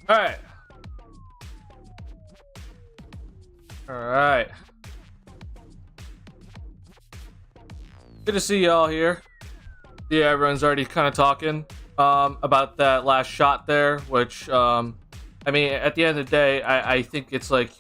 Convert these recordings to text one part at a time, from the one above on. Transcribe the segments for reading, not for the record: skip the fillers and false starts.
All right. All right. Good to see y'all here. Yeah, everyone's already kind of talking about that last shot there, which I mean, at the end of the day, I think it's like,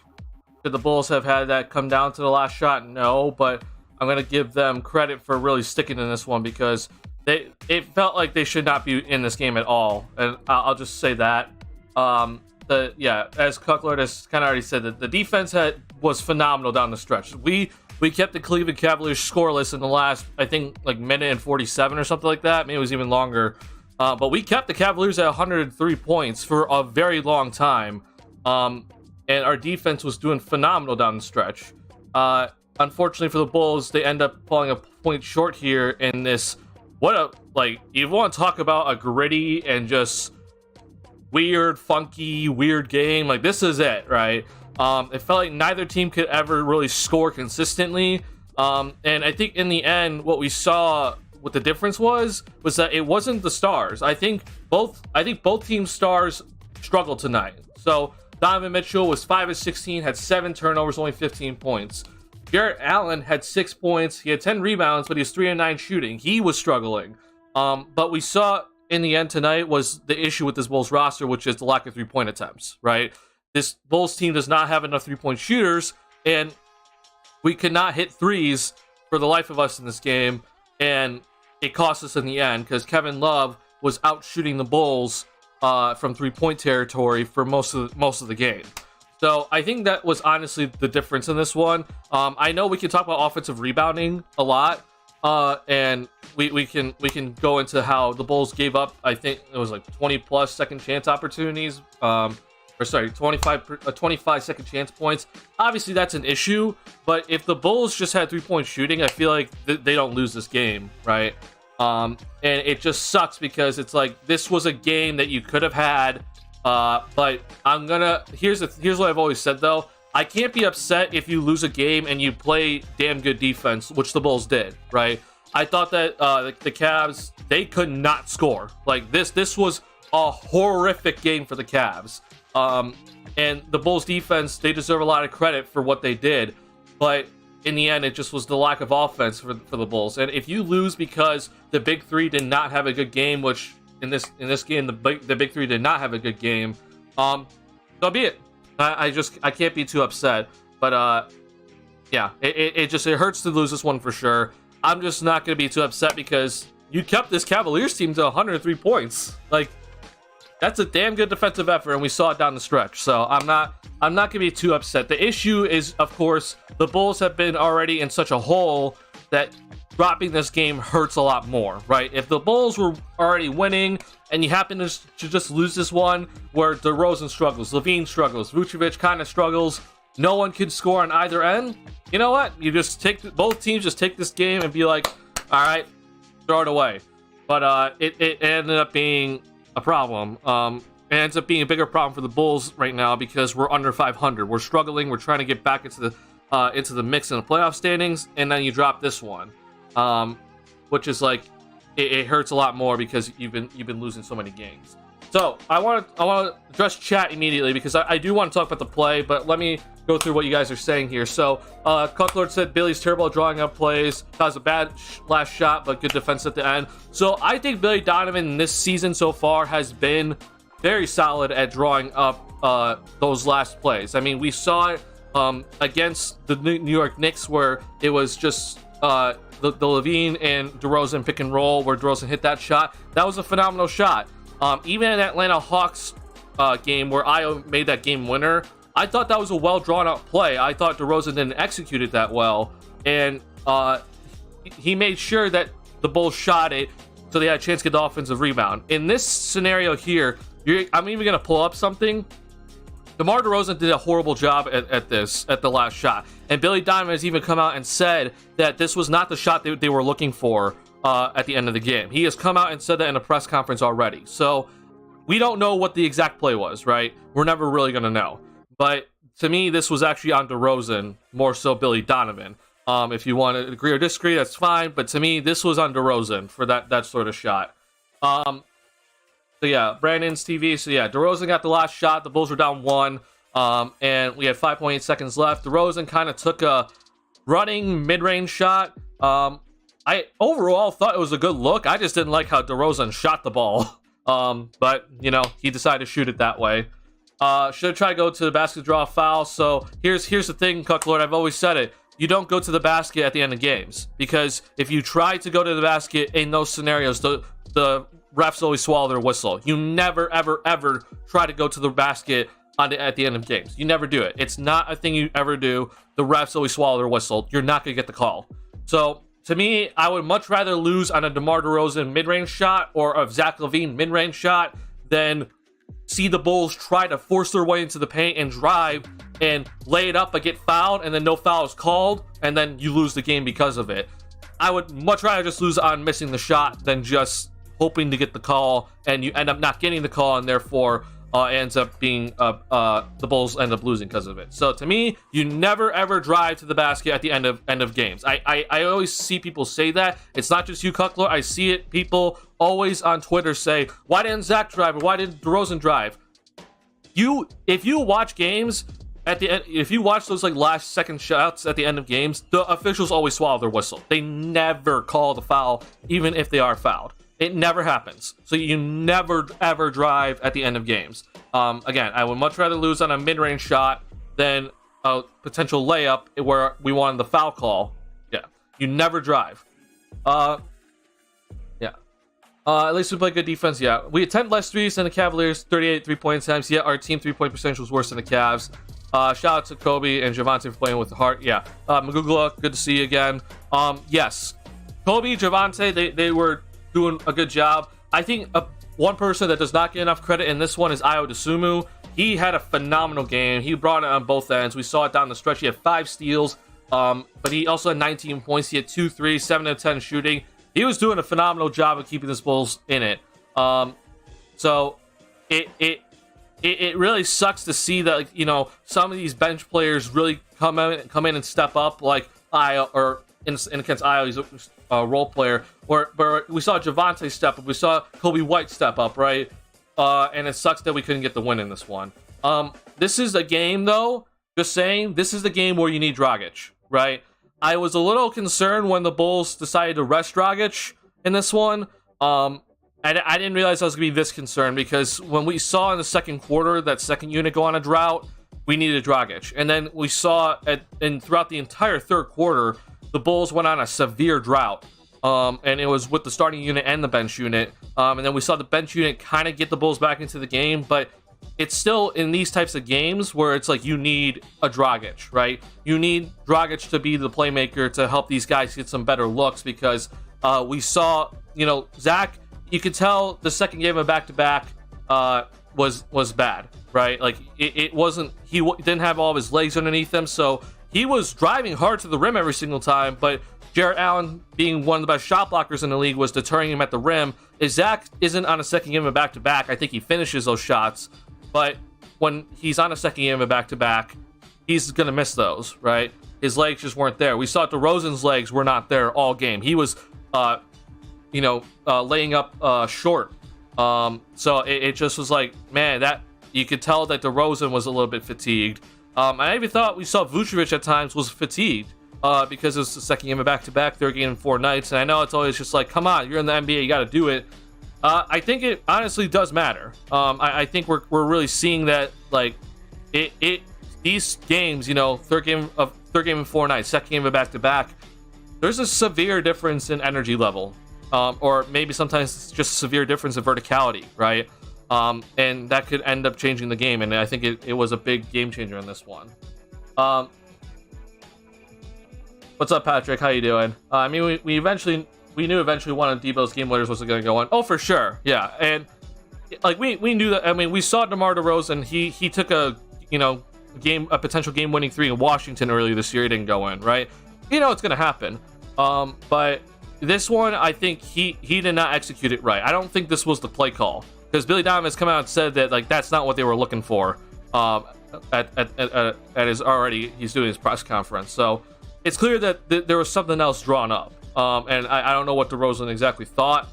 could the Bulls have had that come down to the last shot? No, but I'm gonna give them credit for really sticking in this one because it felt like they should not be in this game at all, and I'll just say that. As Cucklord has kind of already said, that the defense was phenomenal down the stretch. We kept the Cleveland Cavaliers scoreless in the last, I think, like minute and 47 or something like that. Maybe it was even longer. But we kept the Cavaliers at 103 points for a very long time. And our defense was doing phenomenal down the stretch. Unfortunately for the Bulls, they end up falling a point short here in this. You want to talk about a gritty and just weird, funky, weird game. Like, this is it, right? It felt like neither team could ever really score consistently. And I think in the end, what we saw, what the difference was that it wasn't the stars. I think both teams' stars struggled tonight. So Donovan Mitchell was 5 of 16, had 7 turnovers, only 15 points. Garrett Allen had 6 points. He had 10 rebounds, but he was 3 of 9 shooting. He was struggling. But we saw in the end tonight was the issue with this Bulls roster, which is the lack of 3-point attempts, right? This Bulls team does not have enough 3-point shooters, and we could not hit threes for the life of us in this game, and it cost us in the end because Kevin Love was out shooting the Bulls from 3-point territory for most of the game. So I think that was honestly the difference in this one. I know we can talk about offensive rebounding a lot, and we can go into how the Bulls gave up, I think it was like 20 plus second chance opportunities, 25 second chance points. Obviously that's an issue, but if the Bulls just had 3-point shooting, I feel like they don't lose this game, right? And it just sucks because it's like, this was a game that you could have had, but here's what I've always said though. I can't be upset if you lose a game and you play damn good defense, which the Bulls did, right? I thought that the Cavs, they could not score. Like, this was a horrific game for the Cavs. And the Bulls defense, they deserve a lot of credit for what they did. But in the end, it just was the lack of offense for the Bulls. And if you lose because the Big Three did not have a good game, which in this game, the Big Three did not have a good game, so be it. I can't be too upset, but yeah, it hurts to lose this one for sure. I'm just not going to be too upset because you kept this Cavaliers team to 103 points. Like, that's a damn good defensive effort, and we saw it down the stretch. So I'm not going to be too upset. The issue is, of course, the Bulls have been already in such a hole that dropping this game hurts a lot more, right? If the Bulls were already winning and you happen to just lose this one where DeRozan struggles, Levine struggles, Vucevic kind of struggles, no one can score on either end, you know what? You just both teams just take this game and be like, all right, throw it away. But it ended up being a problem. It ends up being a bigger problem for the Bulls right now because we're under 500. We're struggling. We're trying to get back into the mix in the playoff standings, and then you drop this one. Which is like, it hurts a lot more because you've been losing so many games. So I want to address chat immediately because I do want to talk about the play, but let me go through what you guys are saying here. So Cucklord said Billy's terrible at drawing up plays. That was a bad last shot, but good defense at the end. So I think Billy Donovan this season so far has been very solid at drawing up those last plays. I mean, we saw it against the New York Knicks where it was just the Levine and DeRozan pick and roll where DeRozan hit that shot. That was a phenomenal shot. Even in Atlanta Hawks game where Io made that game winner, I thought that was a well drawn out play. I thought DeRozan didn't execute it that well, and he made sure that the Bulls shot it so they had a chance to get the offensive rebound. In this scenario here, I'm even going to pull up something. DeMar DeRozan did a horrible job at the last shot. And Billy Donovan has even come out and said that this was not the shot they were looking for at the end of the game. He has come out and said that in a press conference already. So we don't know what the exact play was, right? We're never really going to know. But to me, this was actually on DeRozan, more so Billy Donovan. If you want to agree or disagree, that's fine. But to me, this was on DeRozan for that sort of shot. So yeah, Brandon's TV. So yeah, DeRozan got the last shot. The Bulls were down 1. And we had 5.8 seconds left. DeRozan kind of took a running mid-range shot. I overall thought it was a good look. I just didn't like how DeRozan shot the ball. But, you know, he decided to shoot it that way. Should have tried to go to the basket, draw a foul. So here's the thing, Cucklord. I've always said it. You don't go to the basket at the end of games. Because if you try to go to the basket in those scenarios, the refs always swallow their whistle. You never, ever, ever try to go to the basket at the end of games. You never do it. It's not a thing you ever do. The refs always swallow their whistle. You're not going to get the call. So, to me, I would much rather lose on a DeMar DeRozan mid-range shot or a Zach LaVine mid-range shot than see the Bulls try to force their way into the paint and drive and lay it up but get fouled and then no foul is called and then you lose the game because of it. I would much rather just lose on missing the shot than just hoping to get the call and you end up not getting the call and therefore ends up being the Bulls end up losing because of it. So to me, you never ever drive to the basket at the end of games. I always see people say that. It's not just you, Cuckler. I see it. People always on Twitter say, "Why didn't Zach drive? Or why did DeRozan drive?" If you watch games at the end, if you watch those like last second shots at the end of games, the officials always swallow their whistle. They never call the foul, even if they are fouled. It never happens. So you never, ever drive at the end of games. Again, I would much rather lose on a mid-range shot than a potential layup where we wanted the foul call. Yeah, you never drive. Yeah. At least we play good defense. Yeah, we attempt less threes than the Cavaliers, 38 3-point attempts. Yet our team 3-point percentage was worse than the Cavs. Shout out to Kobe and Javante for playing with the heart. Yeah, Magugula, good to see you again. Yes, Kobe, Javante, they were doing a good job. I think one person that does not get enough credit in this one is Ayo Dosunmu. He had a phenomenal game. He brought it on both ends. We saw it down the stretch. He had 5 steals, but he also had 19 points. He had 2 threes, 7 of 10 shooting. He was doing a phenomenal job of keeping this Bulls in it. So it really sucks to see that, like, you know, some of these bench players really come in and step up, like Ayo, or in against Ayo, he's a role player. But we saw Javante step up. We saw Kobe White step up, right? And it sucks that we couldn't get the win in this one. This is a game, though. Just saying, this is the game where you need Dragic, right? I was a little concerned when the Bulls decided to rest Dragic in this one. I didn't realize I was going to be this concerned because when we saw in the second quarter that second unit go on a drought, we needed Dragic. And then we saw throughout the entire third quarter, the Bulls went on a severe drought. And it was with the starting unit and the bench unit. And then we saw the bench unit kind of get the Bulls back into the game, but it's still in these types of games where it's like you need a Dragic, right? You need Dragic to be the playmaker to help these guys get some better looks because we saw, you know, Zach, you could tell the second game of back-to-back was bad, right? Like it wasn't, he didn't have all of his legs underneath him, so he was driving hard to the rim every single time, but Jarrett Allen, being one of the best shot blockers in the league, was deterring him at the rim. If Zach isn't on a second game of back-to-back, I think he finishes those shots. But when he's on a second game of back-to-back, he's going to miss those, right? His legs just weren't there. We saw DeRozan's legs were not there all game. He was, laying up short. So it just was like, man, that you could tell that DeRozan was a little bit fatigued. I even thought we saw Vucevic at times was fatigued. Because it's the second game of back-to-back, third game in 4 nights, and I know it's always just like, come on, you're in the NBA, you got to do it. I think it honestly does matter. I think we're really seeing that, like, these games, you know, third game in 4 nights, second game of back-to-back, there's a severe difference in energy level, or maybe sometimes it's just a severe difference in verticality, right? And that could end up changing the game, and I think it was a big game changer in this one. What's up, Patrick? How you doing? I mean, we knew eventually one of Debo's game winners was going to go in. Oh, for sure, yeah. And like we knew that. I mean, we saw DeMar DeRozan. He took a potential game winning three in Washington earlier this year. He didn't go in, right? You know it's going to happen. But this one, I think he did not execute it right. I don't think this was the play call, because Billy Donovan has come out and said that like that's not what they were looking for. He's doing his press conference, so it's clear that there was something else drawn up. And I don't know what DeRozan exactly thought.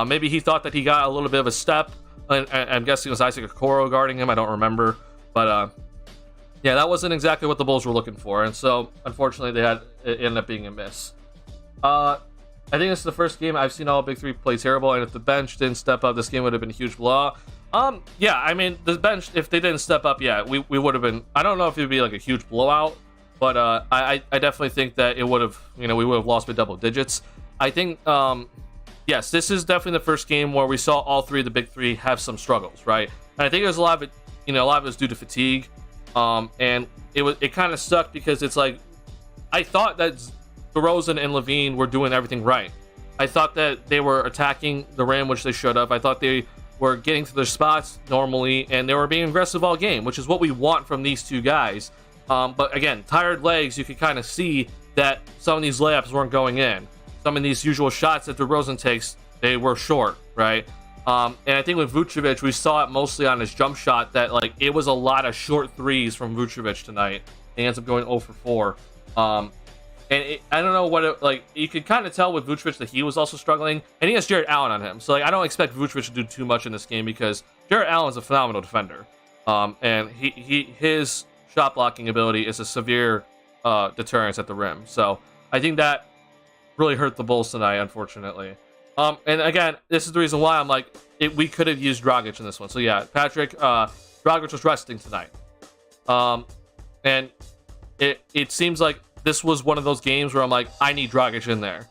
Maybe he thought that he got a little bit of a step. I'm guessing it was Isaac Okoro guarding him. I don't remember, but yeah, that wasn't exactly what the Bulls were looking for, and so unfortunately it ended up being a miss. I think this is the first game I've seen all Big Three play terrible, and if the bench didn't step up, this game would have been a huge blowout. Yeah, I mean, the bench, if they didn't step up, yeah, we would have been. I don't know if it would be like a huge blowout, but I definitely think that it would have, we would have lost by double digits. I think, yes, this is definitely the first game where we saw all three of the Big Three have some struggles, right? And I think there's a lot of it, a lot of it's due to fatigue, and it kind of sucked because it's like, I thought that DeRozan and Levine were doing everything right. I thought that they were attacking the rim, which they should have. I thought they were getting to their spots normally, and they were being aggressive all game, which is what we want from these two guys. But again, tired legs, you could kind of see that some of these layups weren't going in. Some of these usual shots that DeRozan takes, they were short, right? And I think with Vucevic, we saw it mostly on his jump shot that like it was a lot of short threes from Vucevic tonight. He ends up going 0 for 4. And I don't know what it, like, you could kind of tell with Vucevic that he was also struggling, and he has Jarrett Allen on him. So like, I don't expect Vucevic to do too much in this game because Jarrett Allen is a phenomenal defender, and his shot blocking ability is a severe deterrence at the rim. So I think that really hurt the Bulls tonight, unfortunately. And again, this is the reason why I'm like, we could have used Dragic in this one. So yeah, Patrick, Dragic was resting tonight, and it seems like this was one of those games where I'm like, I need Dragic in there.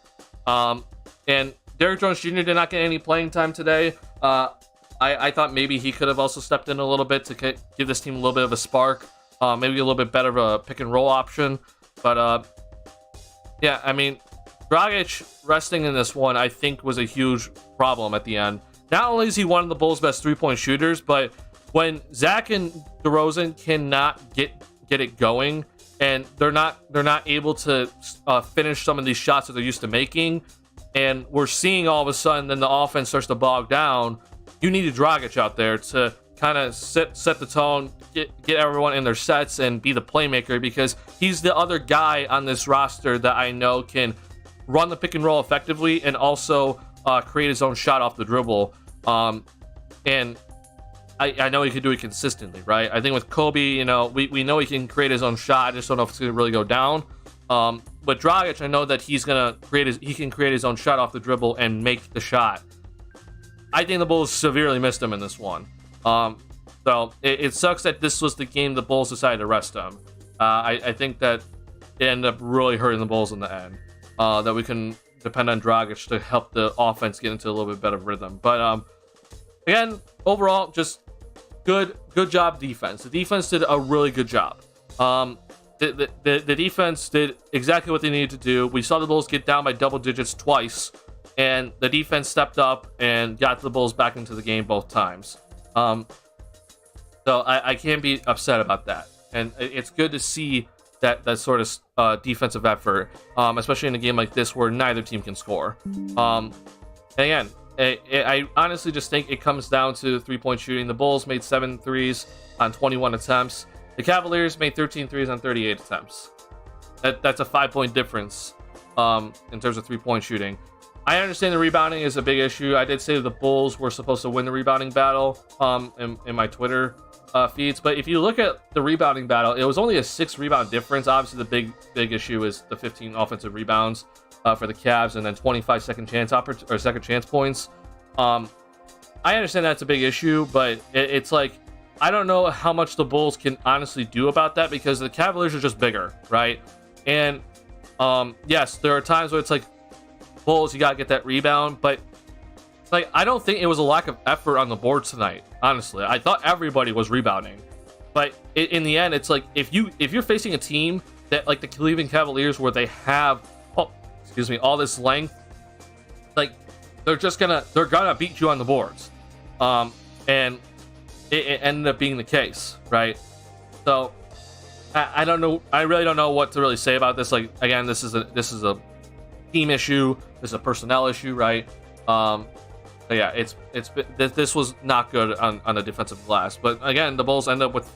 And Derrick Jones Jr. did not get any playing time today. I thought maybe he could have also stepped in a little bit to give this team a little bit of a spark. Maybe a little bit better of a pick and roll option. But yeah, I mean, Dragic resting in this one, I think, was a huge problem at the end. Not only is he one of the Bulls' best three-point shooters, but when Zach and DeRozan cannot get it going, and they're not able to finish some of these shots that they're used to making, and we're seeing all of a sudden then the offense starts to bog down, you need a Dragic out there to kind of set the tone, get everyone in their sets and be the playmaker, because he's the other guy on this roster that I know can run the pick and roll effectively and also create his own shot off the dribble. And I know he can do it consistently, right? I think with Kobe, we know he can create his own shot. I just don't know if it's going to really go down. But Dragic, I know that he can create his own shot off the dribble and make the shot. I think the Bulls severely missed him in this one. So it sucks that this was the game the Bulls decided to rest him. I think that it ended up really hurting the Bulls in the end. That we can depend on Dragic to help the offense get into a little bit better rhythm. But again, overall, just good job defense. The defense did a really good job. The defense did exactly what they needed to do. We saw the Bulls get down by double digits twice, and the defense stepped up and got the Bulls back into the game both times. So I can't be upset about that. And it's good to see that sort of defensive effort, especially in a game like this where neither team can score. And again, I honestly just think it comes down to three-point shooting. The Bulls made 7 threes on 21 attempts. The Cavaliers made 13 threes on 38 attempts. That's a 5-point difference in terms of three-point shooting. I understand the rebounding is a big issue. I did say the Bulls were supposed to win the rebounding battle in my Twitter feeds, but if you look at the rebounding battle, it was only a 6 rebound difference. Obviously, the big issue is the 15 offensive rebounds for the Cavs, and then 25 second chance points. I understand that's a big issue, but it's like, I don't know how much the Bulls can honestly do about that, because the Cavaliers are just bigger, right? And yes, there are times where it's like, Bulls, you gotta get that rebound, but like, I don't think it was a lack of effort on the board tonight. Honestly, I thought everybody was rebounding, but in the end, it's like, if you're facing a team that like the Cleveland Cavaliers, where they have, all this length, like they're gonna beat you on the boards, and it ended up being the case, right? So I don't know. I really don't know what to really say about this. Like, again, this is a team issue. This is a personnel issue, right? But yeah, this was not good on the defensive glass. But again, the Bulls end up with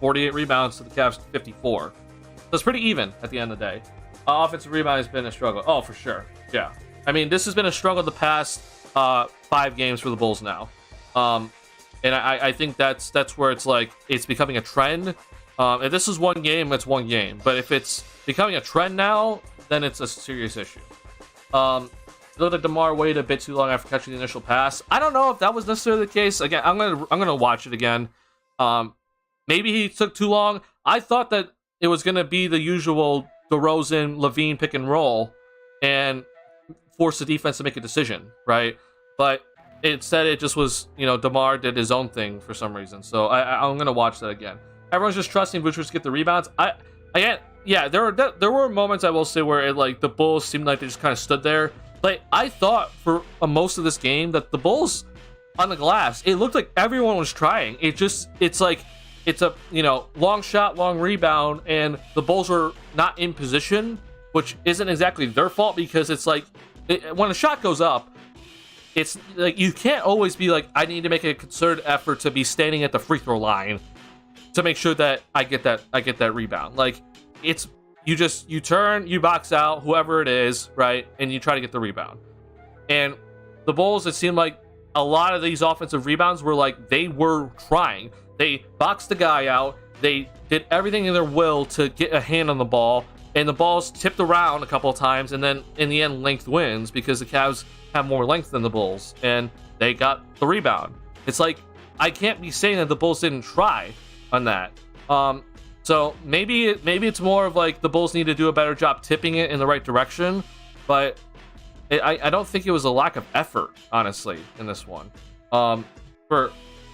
48 rebounds to the Cavs 54. So it's pretty even at the end of the day. Offensive rebound has been a struggle. Oh, for sure. Yeah. I mean, this has been a struggle the past 5 games for the Bulls now. And I think that's where it's like it's becoming a trend. If this is one game, it's one game. But if it's becoming a trend now, then it's a serious issue. Though that DeMar waited a bit too long after catching the initial pass. I don't know if that was necessarily the case. Again, I'm gonna watch it again. Maybe he took too long. I thought that it was gonna be the usual DeRozan, Levine pick and roll, and force the defense to make a decision, right? But instead, it just was, DeMar did his own thing for some reason. So I'm gonna watch that again. Everyone's just trusting Vucevic to get the rebounds. There were moments, I will say, where the Bulls seemed like they just kind of stood there. Like, I thought for most of this game that the Bulls on the glass, it looked like everyone was trying. It's a long shot, long rebound, and the Bulls were not in position, which isn't exactly their fault, because it's like when a shot goes up, it's like you can't always be like, I need to make a concerted effort to be standing at the free throw line to make sure that I get that rebound. Like, it's you turn, you box out whoever it is, right, and you try to get the rebound. And the Bulls, it seemed like a lot of these offensive rebounds were like they were trying. They boxed the guy out. They did everything in their will to get a hand on the ball, and the ball's tipped around a couple of times, and then in the end, length wins because the Cavs have more length than the Bulls, and they got the rebound. It's like, I can't be saying that the Bulls didn't try on that. So maybe it's more of like the Bulls need to do a better job tipping it in the right direction, but I don't think it was a lack of effort, honestly, in this one. For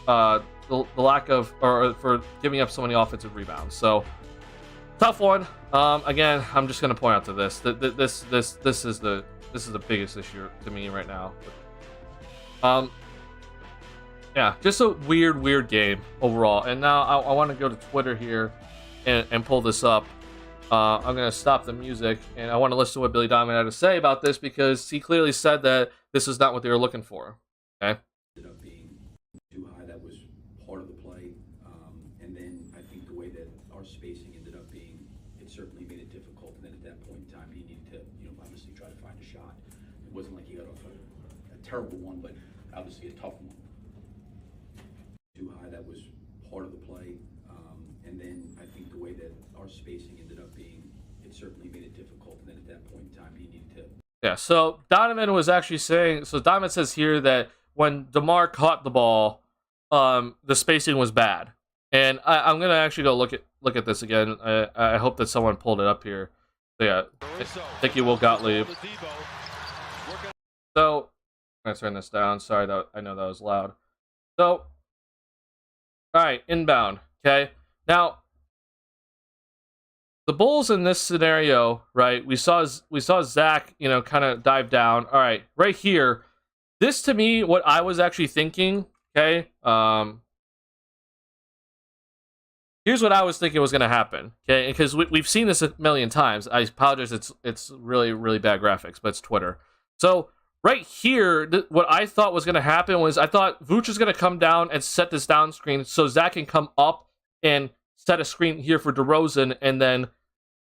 the lack of, or for giving up so many offensive rebounds. So tough one. Again, I'm just gonna point out to this that this is the biggest issue to me right now. Yeah, just a weird game overall. And now I want to go to Twitter here and pull this up. I'm going to stop the music, and I want to listen to what Billy Donovan had to say about this, because he clearly said that this is not what they were looking for. Okay? Ended up being too high. That was part of the play. And then I think the way that our spacing ended up being, it certainly made it difficult. And then at that point in time, he needed to, obviously try to find a shot. It wasn't like he got off a terrible one, but obviously a tough one. Too high. That was part of the play. And then I think the way that our spacing ended up being, it certainly made it difficult. And then at that point in time, he needed to. Yeah, so Donovan was actually saying, so Donovan says here that when DeMar caught the ball, the spacing was bad. And I'm going to actually go look at this again. I hope that someone pulled it up here. So yeah, thank you, Will Gottlieb. So, I'm going to turn this down. Sorry, I know that was loud. So, all right, inbound, okay? Now, the Bulls in this scenario, right? We saw Zach, kind of dive down. All right, right here. This, to me, what I was actually thinking, okay? Here's what I was thinking was going to happen, okay? Because we've seen this a million times. I apologize, it's really, really bad graphics, but it's Twitter. So, right here, what I thought was going to happen was I thought Vooch is going to come down and set this down screen so Zach can come up and set a screen here for DeRozan, and then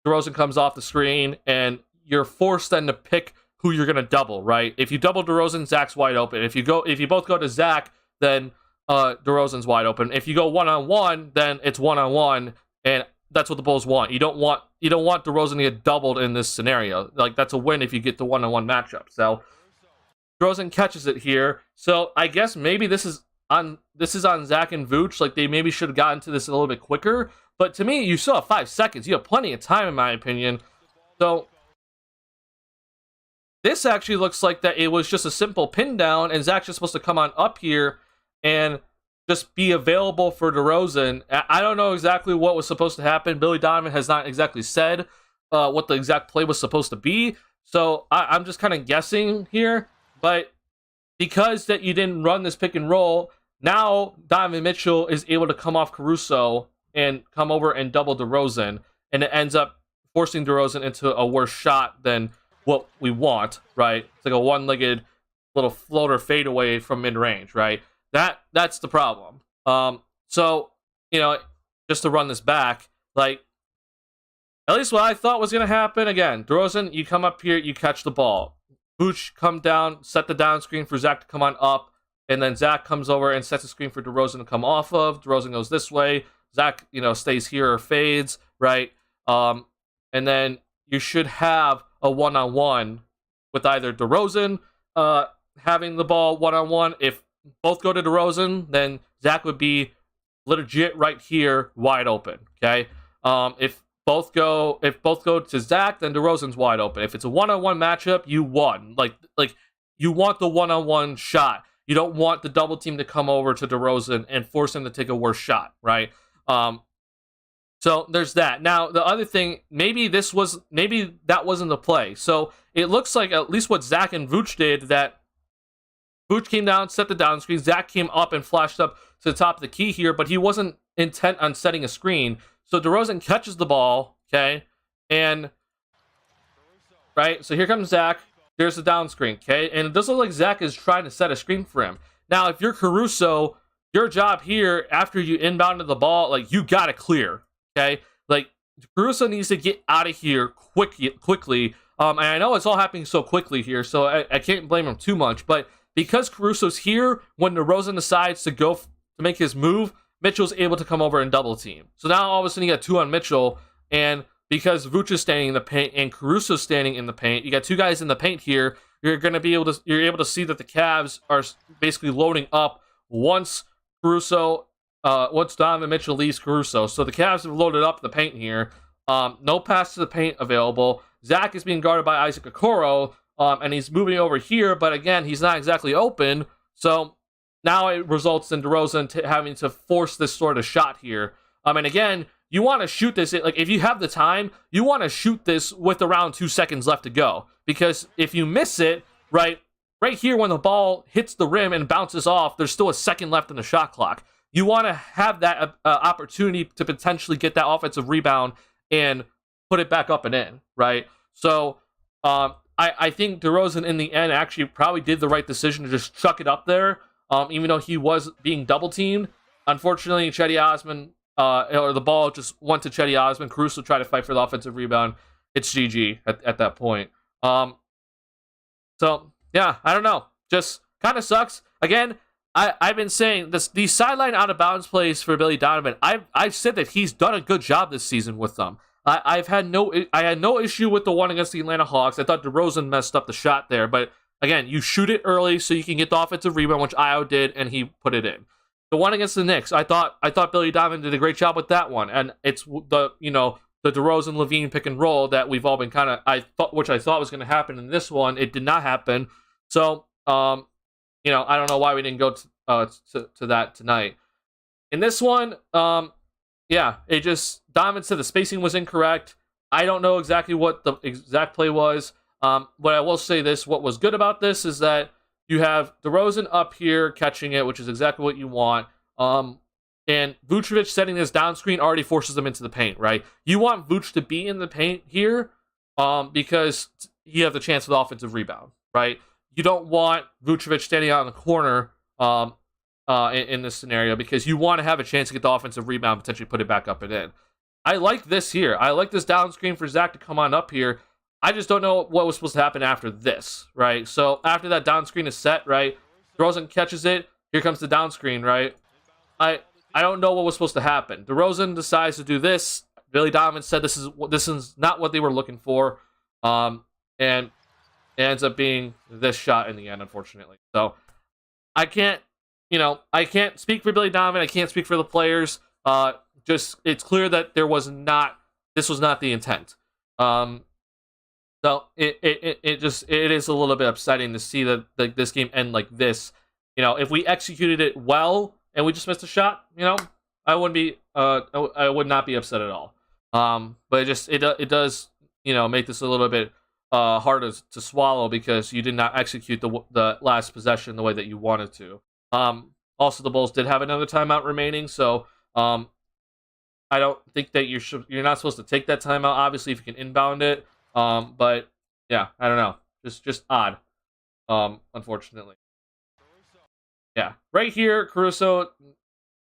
DeRozan comes off the screen, and you're forced then to pick who you're going to double, right? If you double DeRozan, Zach's wide open. If you both go to Zach, then DeRozan's wide open. If you go one-on-one, then it's one-on-one, and that's what the Bulls want. You don't want DeRozan to get doubled in this scenario. Like, that's a win if you get the one-on-one matchup. So DeRozan catches it here. So I guess maybe this is on Zach and Vooch. Like, they maybe should have gotten to this a little bit quicker. But to me, you still have 5 seconds. You have plenty of time, in my opinion. So this actually looks like that it was just a simple pin down, and Zach's just supposed to come on up here and just be available for DeRozan. I don't know exactly what was supposed to happen. Billy Donovan has not exactly said what the exact play was supposed to be. So I'm just kind of guessing here. But because that you didn't run this pick and roll, now Donovan Mitchell is able to come off Caruso and come over and double DeRozan, and it ends up forcing DeRozan into a worse shot than what we want, right? It's like a one-legged little floater fadeaway from mid-range, right? That's the problem. So, just to run this back, like, at least what I thought was going to happen, again, DeRozan, you come up here, you catch the ball. Vooch come down, set the down screen for Zach to come on up, and then Zach comes over and sets the screen for DeRozan to come off of. DeRozan goes this way. Zach, stays here or fades, right? And then you should have a one-on-one with either DeRozan having the ball one-on-one. If both go to DeRozan, then Zach would be legit right here, wide open, okay? If both go to Zach, then DeRozan's wide open. If it's a one-on-one matchup, you won. Like you want the one-on-one shot. You don't want the double team to come over to DeRozan and force him to take a worse shot, right? So there's that. Now the other thing, maybe that wasn't the play. So it looks like at least what Zach and Vooch did, that Vooch came down, set the down screen. Zach came up and flashed up to the top of the key here, but he wasn't intent on setting a screen. So DeRozan catches the ball, okay? And, right, so here comes Zach. There's the down screen, okay? And it doesn't look like Zach is trying to set a screen for him. Now, if you're Caruso, your job here, after you inbounded the ball, like, you gotta clear, okay? Like, Caruso needs to get out of here quickly. And I know it's all happening so quickly here, so I can't blame him too much. But because Caruso's here, when DeRozan decides to go to make his move, Mitchell's able to come over and double team. So now all of a sudden you got two on Mitchell, and because Vooch is standing in the paint and Caruso's standing in the paint, you got two guys in the paint here. You're able to see that the Cavs are basically loading up once Donovan Mitchell leaves Caruso. So the Cavs have loaded up the paint here. No pass to the paint available. Zach is being guarded by Isaac Okoro, and he's moving over here, but again, he's not exactly open. So now it results in DeRozan having to force this sort of shot here. And again, you want to shoot this, like, if you have the time, you want to shoot this with around 2 seconds left to go. Because if you miss it, right here when the ball hits the rim and bounces off, there's still a second left in the shot clock. You want to have that opportunity to potentially get that offensive rebound and put it back up and in, right? So I think DeRozan in the end actually probably did the right decision to just chuck it up there. Even though he was being double teamed. Unfortunately, Cedi Osman, or the ball just went to Cedi Osman. Caruso tried to fight for the offensive rebound. It's GG at that point. So yeah, I don't know. Just kind of sucks. Again, I've been saying these sideline out of bounds plays for Billy Donovan. I've said that he's done a good job this season with them. I had no issue with the one against the Atlanta Hawks. I thought DeRozan messed up the shot there, but again, you shoot it early so you can get the offensive rebound, which Io did, and he put it in. The one against the Knicks, I thought Billy Donovan did a great job with that one, and it's the DeRozan Levine pick and roll that we've all been which I thought was going to happen in this one. It did not happen. So I don't know why we didn't go to that tonight. In this one, Donovan said the spacing was incorrect. I don't know exactly what the exact play was. But I will say this, what was good about this is that you have DeRozan up here catching it, which is exactly what you want. And Vucevic setting this down screen already forces them into the paint, right? You want Vooch to be in the paint here because you have the chance for the offensive rebound, right? You don't want Vucevic standing out in the corner in this scenario because you want to have a chance to get the offensive rebound, potentially put it back up and in. I like this here. I like this down screen for Zach to come on up here. I just don't know what was supposed to happen after this, right? So after that down screen is set, right? DeRozan catches it. Here comes the down screen, right? I don't know what was supposed to happen. DeRozan decides to do this. Billy Donovan said this is not what they were looking for, and it ends up being this shot in the end, unfortunately. So I can't speak for Billy Donovan. I can't speak for the players. Just it's clear that this was not the intent. So it is a little bit upsetting to see that this game end like this. If we executed it well and we just missed a shot, I would not be upset at all. But it does make this a little bit harder to swallow because you did not execute the last possession the way that you wanted to. Also, the Bulls did have another timeout remaining, so I don't think that you're not supposed to take that timeout. Obviously, if you can inbound it, but yeah, I don't know, just odd. Unfortunately, yeah, right here, Caruso,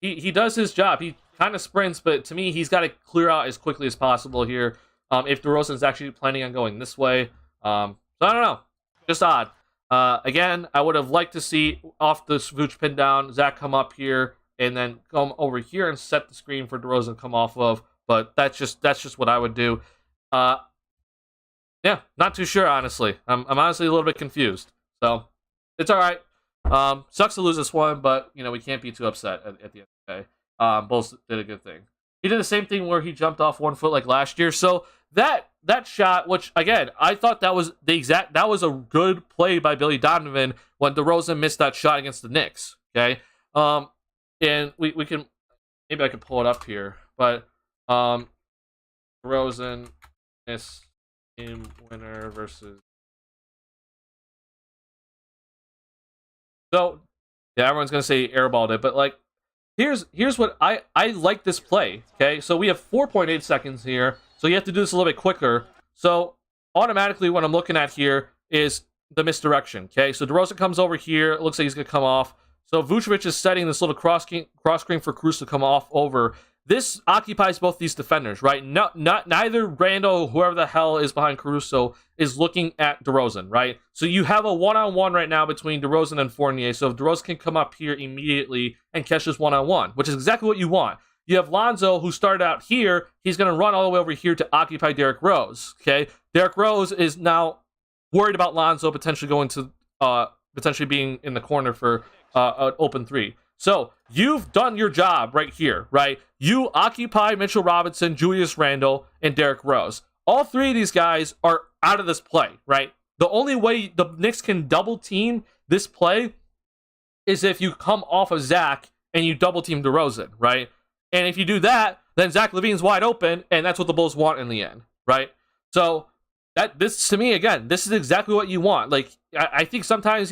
he does his job. He kind of sprints, but to me, he's got to clear out as quickly as possible here. If DeRozan's actually planning on going this way, so I don't know, just odd. Again, I would have liked to see off the Vooch pin down, Zach come up here and then come over here and set the screen for DeRozan to come off of. But that's just what I would do. Yeah, not too sure, honestly. I'm honestly a little bit confused. So it's all right. Sucks to lose this one, but we can't be too upset at the end of the day. Bulls did a good thing. He did the same thing where he jumped off 1 foot like last year. So that shot, which again I thought that was a good play by Billy Donovan when DeRozan missed that shot against the Knicks. Okay, and we can, maybe I could pull it up here, but DeRozan missed game winner versus. So yeah, everyone's gonna say airballed it, but like here's what I like this play. Okay, so we have 4.8 seconds here, so you have to do this a little bit quicker. So automatically what I'm looking at here is the misdirection. Okay, so DeRozan comes over here, it looks like he's gonna come off. So Vucevic is setting this little cross screen for Cruz to come off over. This occupies both these defenders, right? Neither Randall, whoever the hell is behind Caruso, is looking at DeRozan, right? So you have a one-on-one right now between DeRozan and Fournier. So if DeRozan can come up here immediately and catch this one-on-one, which is exactly what you want. You have Lonzo, who started out here. He's going to run all the way over here to occupy Derrick Rose, okay? Derrick Rose is now worried about Lonzo potentially going to, potentially being in the corner for an open three. So you've done your job right here, right? You occupy Mitchell Robinson, Julius Randle, and Derrick Rose. All three of these guys are out of this play, right? The only way the Knicks can double team this play is if you come off of Zach and you double team DeRozan, right? And if you do that, then Zach LaVine's wide open, and that's what the Bulls want in the end, right? So this to me, again, this is exactly what you want. Like, I think sometimes,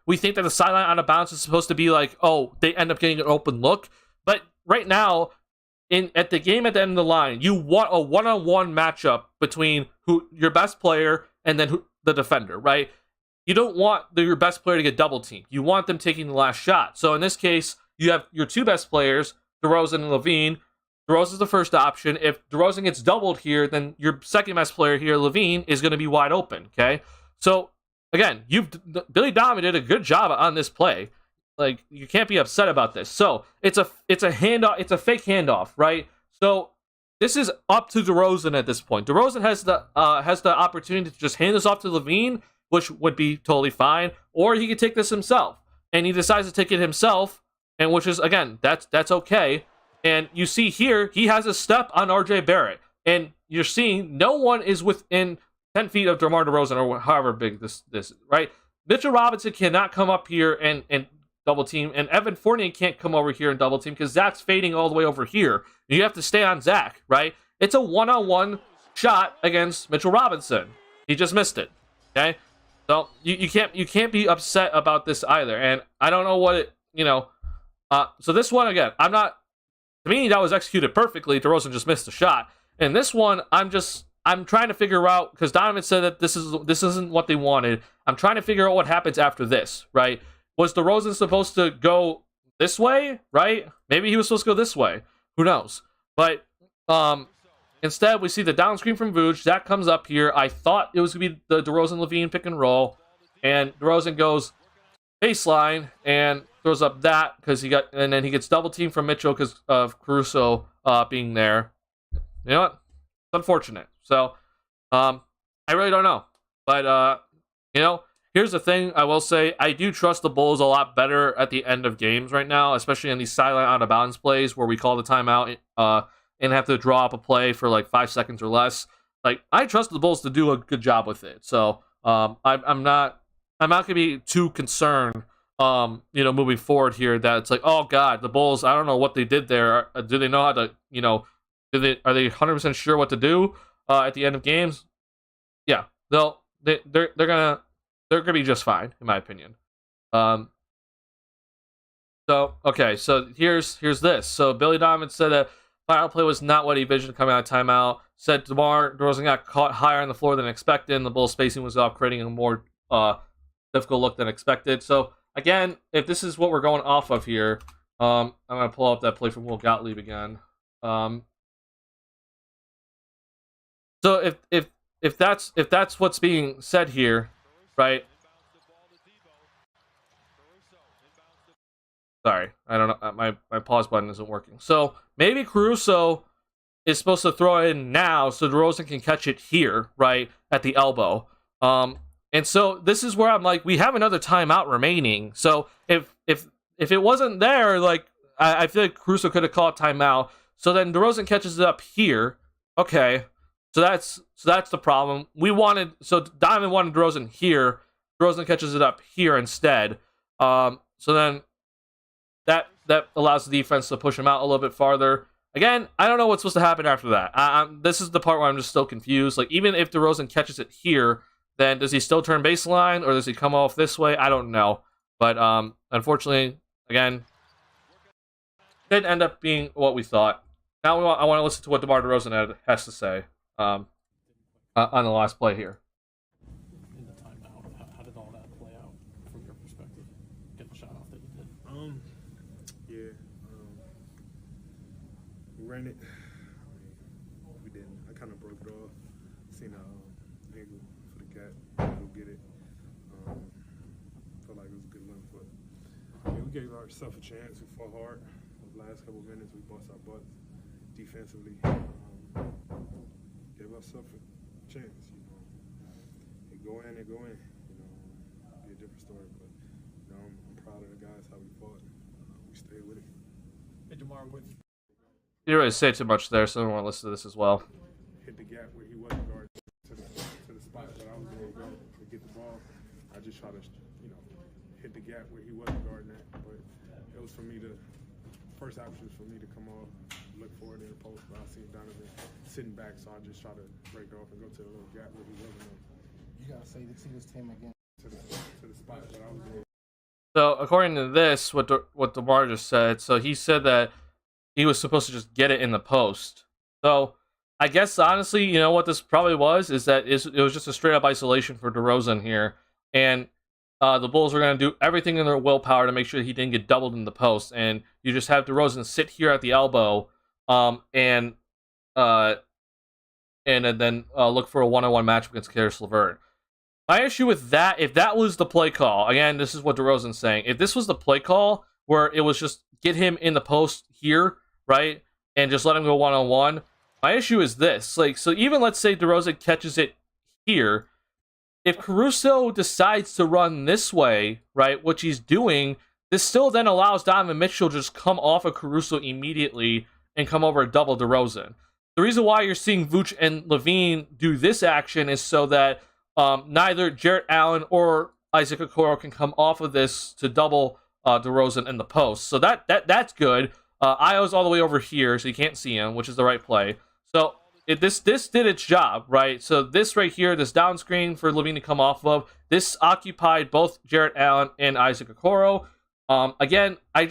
we think that the sideline out of bounds is supposed to be like, oh, they end up getting an open look. But right now, at the game at the end of the line, you want a one-on-one matchup between your best player and then the defender, right? You don't want your best player to get double teamed. You want them taking the last shot. So in this case, you have your two best players, DeRozan and LaVine. DeRozan's the first option. If DeRozan gets doubled here, then your second best player here, LaVine, is going to be wide open, okay? So, again, Billy Donovan did a good job on this play. Like, you can't be upset about this. So, it's a handoff, it's a fake handoff, right? So, this is up to DeRozan at this point. DeRozan has the opportunity to just hand this off to LaVine, which would be totally fine, or he could take this himself. And he decides to take it himself, and which is, again, that's okay. And you see here, he has a step on RJ Barrett. And you're seeing no one is within 10 feet of DeMar DeRozan, or however big this is, right? Mitchell Robinson cannot come up here and double team. And Evan Fournier can't come over here and double team because Zach's fading all the way over here. You have to stay on Zach, right? It's a one-on-one shot against Mitchell Robinson. He just missed it, okay? So you can't be upset about this either. And I don't know what it, so this one, again, to me, that was executed perfectly. DeRozan just missed a shot. And this one, I'm trying to figure out, because Donovan said that this isn't what they wanted. I'm trying to figure out what happens after this, right? Was DeRozan supposed to go this way, right? Maybe he was supposed to go this way. Who knows? But instead, we see the down screen from Vooch. Zach comes up here. I thought it was going to be the DeRozan-LaVine pick and roll. And DeRozan goes baseline and throws up that and then he gets double teamed from Mitchell because of Caruso being there. You know what? It's unfortunate. So I really don't know. But here's the thing I will say. I do trust the Bulls a lot better at the end of games right now, especially in these silent out of bounds plays where we call the timeout and have to draw up a play for like 5 seconds or less. Like, I trust the Bulls to do a good job with it. So I'm not going to be too concerned, moving forward here, that it's like, oh God, the Bulls, I don't know what they did there. Do they know how to, are they 100% sure what to do at the end of games? yeah, they're gonna be just fine in my opinion. So okay, so here's this. So Billy Donovan said that final play was not what he envisioned coming out of timeout. Said DeMar DeRozan got caught higher on the floor than expected, and the Bulls spacing was off, creating a more difficult look than expected. So again, if this is what we're going off of here, I'm gonna pull up that play from Will Gottlieb again. So if that's what's being said here, right? Sorry, I don't know. My pause button isn't working. So maybe Caruso is supposed to throw it in now, so DeRozan can catch it here, right at the elbow. And so this is where I'm like, we have another timeout remaining. So if it wasn't there, like I feel like Caruso could have called timeout. So then DeRozan catches it up here. Okay, so that's the problem. Diamond wanted DeRozan here. DeRozan catches it up here instead. So then that allows the defense to push him out a little bit farther. Again, I don't know what's supposed to happen after that. This is the part where I'm just still confused. Like, even if DeRozan catches it here, then does he still turn baseline, or does he come off this way? I don't know. But unfortunately, again, didn't end up being what we thought. Now I want to listen to what DeMar DeRozan has to say on the last play here. In the timeout, how did all that play out from your perspective? Get the shot off that you did. We ran it. We didn't. I kind of broke it off. Seen a angle for the cat. Go get it. Felt like it was a good length, but we gave ourselves a chance. We fought hard. The last couple of minutes, we bust our butts defensively. Gave ourselves a chance. It go in. Be a different story, but I'm proud of the guys how we fought. We stayed with it. Hey, DeMar, with You didn't really say too much there, so I don't want to listen to this as well. Hit the gap where he wasn't guarding to the spot that I was going to go to get the ball. I just try to, hit the gap where he wasn't guarding that. But it was for me to, first option was for me to come off, look forward in the post, but I seen Donovan sitting back, so I just try to break off and go to the little gap where he wasn't on. You gotta say to see this team again. To the spot that I was going. So according to this, what DeMar just said, so he said that he was supposed to just get it in the post. So I guess honestly, you know what this probably was, is that it was just a straight up isolation for DeRozan here, and the Bulls were going to do everything in their willpower to make sure he didn't get doubled in the post, and you just have DeRozan sit here at the elbow, and then look for a one-on-one matchup against Caris LeVert. My issue with that, if that was the play call, again, this is what DeRozan's saying. If this was the play call where it was just get him in the post here, right, and just let him go one-on-one, my issue is this. Like, so even let's say DeRozan catches it here, if Caruso decides to run this way, right, which he's doing, this still then allows Donovan Mitchell to just come off of Caruso immediately and come over a double DeRozan. The reason why you're seeing Vooch and LaVine do this action is so that neither Jarrett Allen or Isaac Okoro can come off of this to double DeRozan in the post. So that's good. Io's all the way over here, so you can't see him, which is the right play. So this did its job, right? So this right here, this down screen for LaVine to come off of, this occupied both Jarrett Allen and Isaac Okoro. Again, I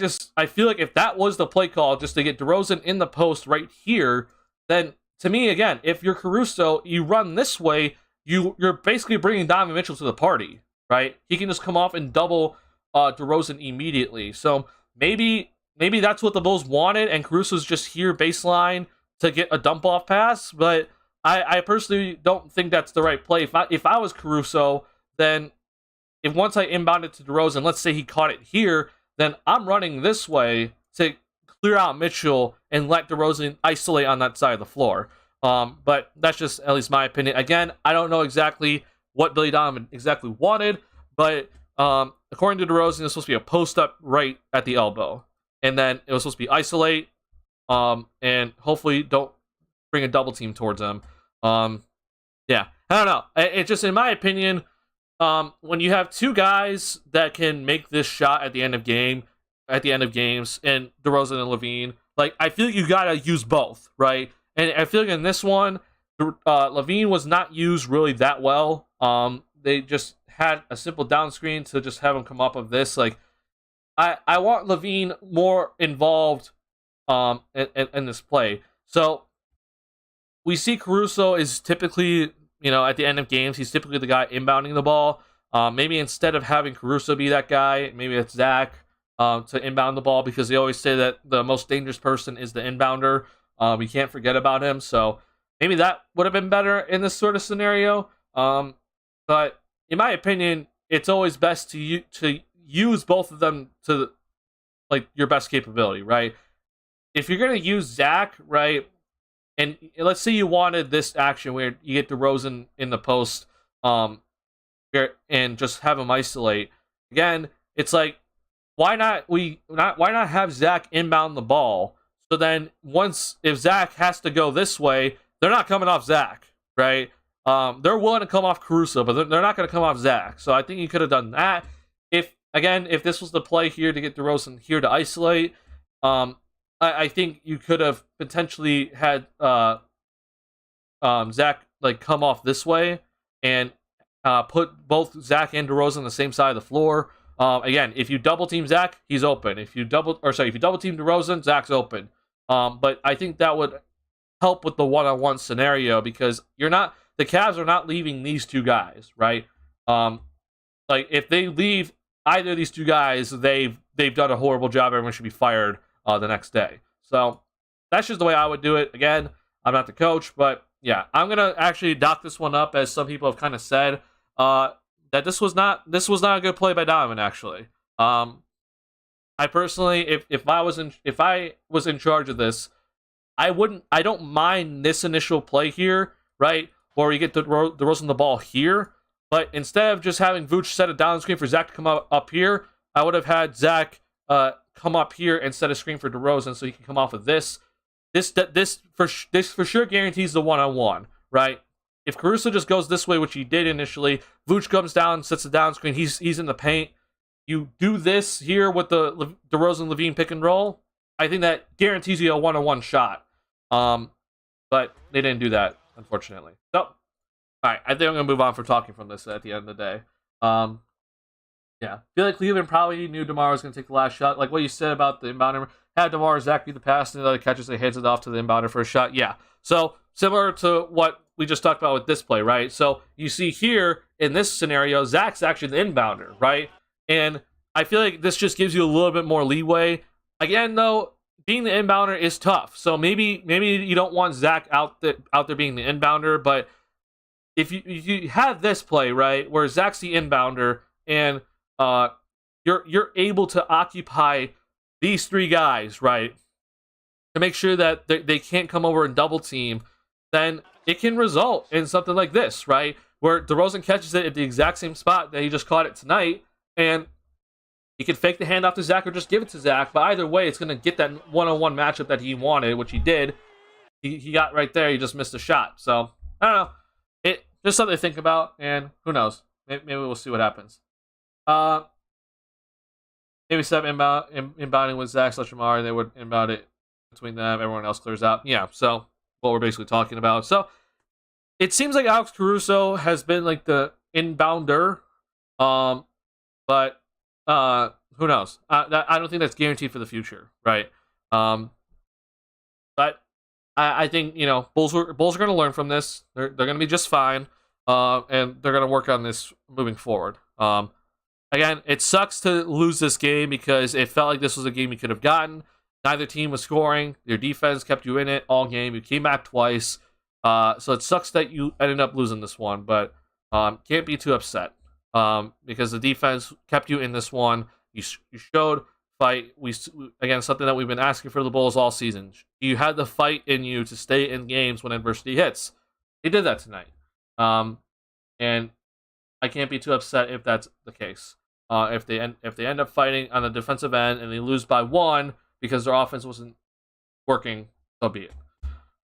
feel like if that was the play call, just to get DeRozan in the post right here, then to me, again, if you're Caruso, you run this way, you're basically bringing Donovan Mitchell to the party, right? He can just come off and double DeRozan immediately. So maybe that's what the Bulls wanted, and Caruso's just here baseline to get a dump-off pass, but I personally don't think that's the right play. If I was Caruso, then if once I inbounded to DeRozan, let's say he caught it here, then I'm running this way to clear out Mitchell and let DeRozan isolate on that side of the floor. But that's just at least my opinion. Again, I don't know exactly what Billy Donovan exactly wanted, but according to DeRozan, it's supposed to be a post-up right at the elbow. And then it was supposed to be isolate, and hopefully don't bring a double team towards him. Yeah, I don't know. It just, in my opinion, when you have two guys that can make this shot at the end of games, and DeRozan and LaVine, like, I feel like you gotta use both, right? And I feel like in this one, Levine was not used really that well. They just had a simple down screen to just have him come up of this. Like, I want Levine more involved in this play. So we see Caruso is typically, at the end of games, he's typically the guy inbounding the ball. Maybe instead of having Caruso be that guy, maybe it's Zach to inbound the ball, because they always say that the most dangerous person is the inbounder. We can't forget about him. So maybe that would have been better in this sort of scenario. But in my opinion, it's always best to use both of them to like your best capability, right? If you're gonna use Zach, right, and let's say you wanted this action where you get DeRozan in the post, and just have him isolate. Again, it's like, why not have Zach inbound the ball? So then if Zach has to go this way, they're not coming off Zach, right? They're willing to come off Caruso, but they're not going to come off Zach. So I think you could have done that. If this was the play here to get DeRozan here to isolate, I think you could have potentially had Zach like come off this way and put both Zach and DeRozan on the same side of the floor. Again, if you double team Zach, he's open. If you double team DeRozan, Zach's open. But I think that would help with the one-on-one scenario, because the Cavs are not leaving these two guys, right? Like, if they leave either of these two guys, they've done a horrible job. Everyone should be fired the next day. So that's just the way I would do it. Again, I'm not the coach, but yeah, I'm gonna actually dock this one up, as some people have kind of said that this was not a good play by Donovan. Actually, I personally, if I was in charge of this, I don't mind this initial play here, right? Or you get DeRozan the ball here, but instead of just having Vooch set a down screen for Zach to come up here, I would have had Zach come up here and set a screen for DeRozan so he can come off of this. This for sure guarantees the one-on-one, right? If Caruso just goes this way, which he did initially, Vooch comes down, sets a down screen, he's in the paint. You do this here with the DeRozan Levine pick and roll, I think that guarantees you a one-on-one shot. But they didn't do that, unfortunately. So, all right, I think I'm gonna move on from talking from this at the end of the day. Yeah, I feel like Cleveland probably knew DeMar was gonna take the last shot. Like what you said about the inbounder, had DeMar Zach be the pass, and the other catches, they hands it off to the inbounder for a shot. Yeah, so similar to what we just talked about with this play, right? So you see here in this scenario, Zach's actually the inbounder, right? And I feel like this just gives you a little bit more leeway. Again, though, being the inbounder is tough. So maybe you don't want Zach out there being the inbounder, but if you have this play, right, where Zach's the inbounder and you're able to occupy these three guys, right, to make sure that they can't come over and double team, then it can result in something like this, right, where DeRozan catches it at the exact same spot that he just caught it tonight, and he could fake the handoff to Zach or just give it to Zach, but either way, it's going to get that one-on-one matchup that he wanted, which he did. He got right there, he just missed a shot. So, I don't know. Just something to think about, and who knows? Maybe we'll see what happens. Maybe step inbounding with Zach / Lamar, and they would inbound it between them. Everyone else clears out. Yeah, so what we're basically talking about. So, it seems like Alex Caruso has been like the inbounder, but who knows? I don't think that's guaranteed for the future, right? But I think Bulls are going to learn from this. They're going to be just fine, and they're going to work on this moving forward. Again, it sucks to lose this game because it felt like this was a game you could have gotten. Neither team was scoring. Your defense kept you in it all game. You came back twice, so it sucks that you ended up losing this one. But can't be too upset. Because the defense kept you in this one. You showed fight. Again, something that we've been asking for the Bulls all season. You had the fight in you to stay in games when adversity hits. They did that tonight. And I can't be too upset if that's the case. If they end up fighting on the defensive end and they lose by one because their offense wasn't working, so be it.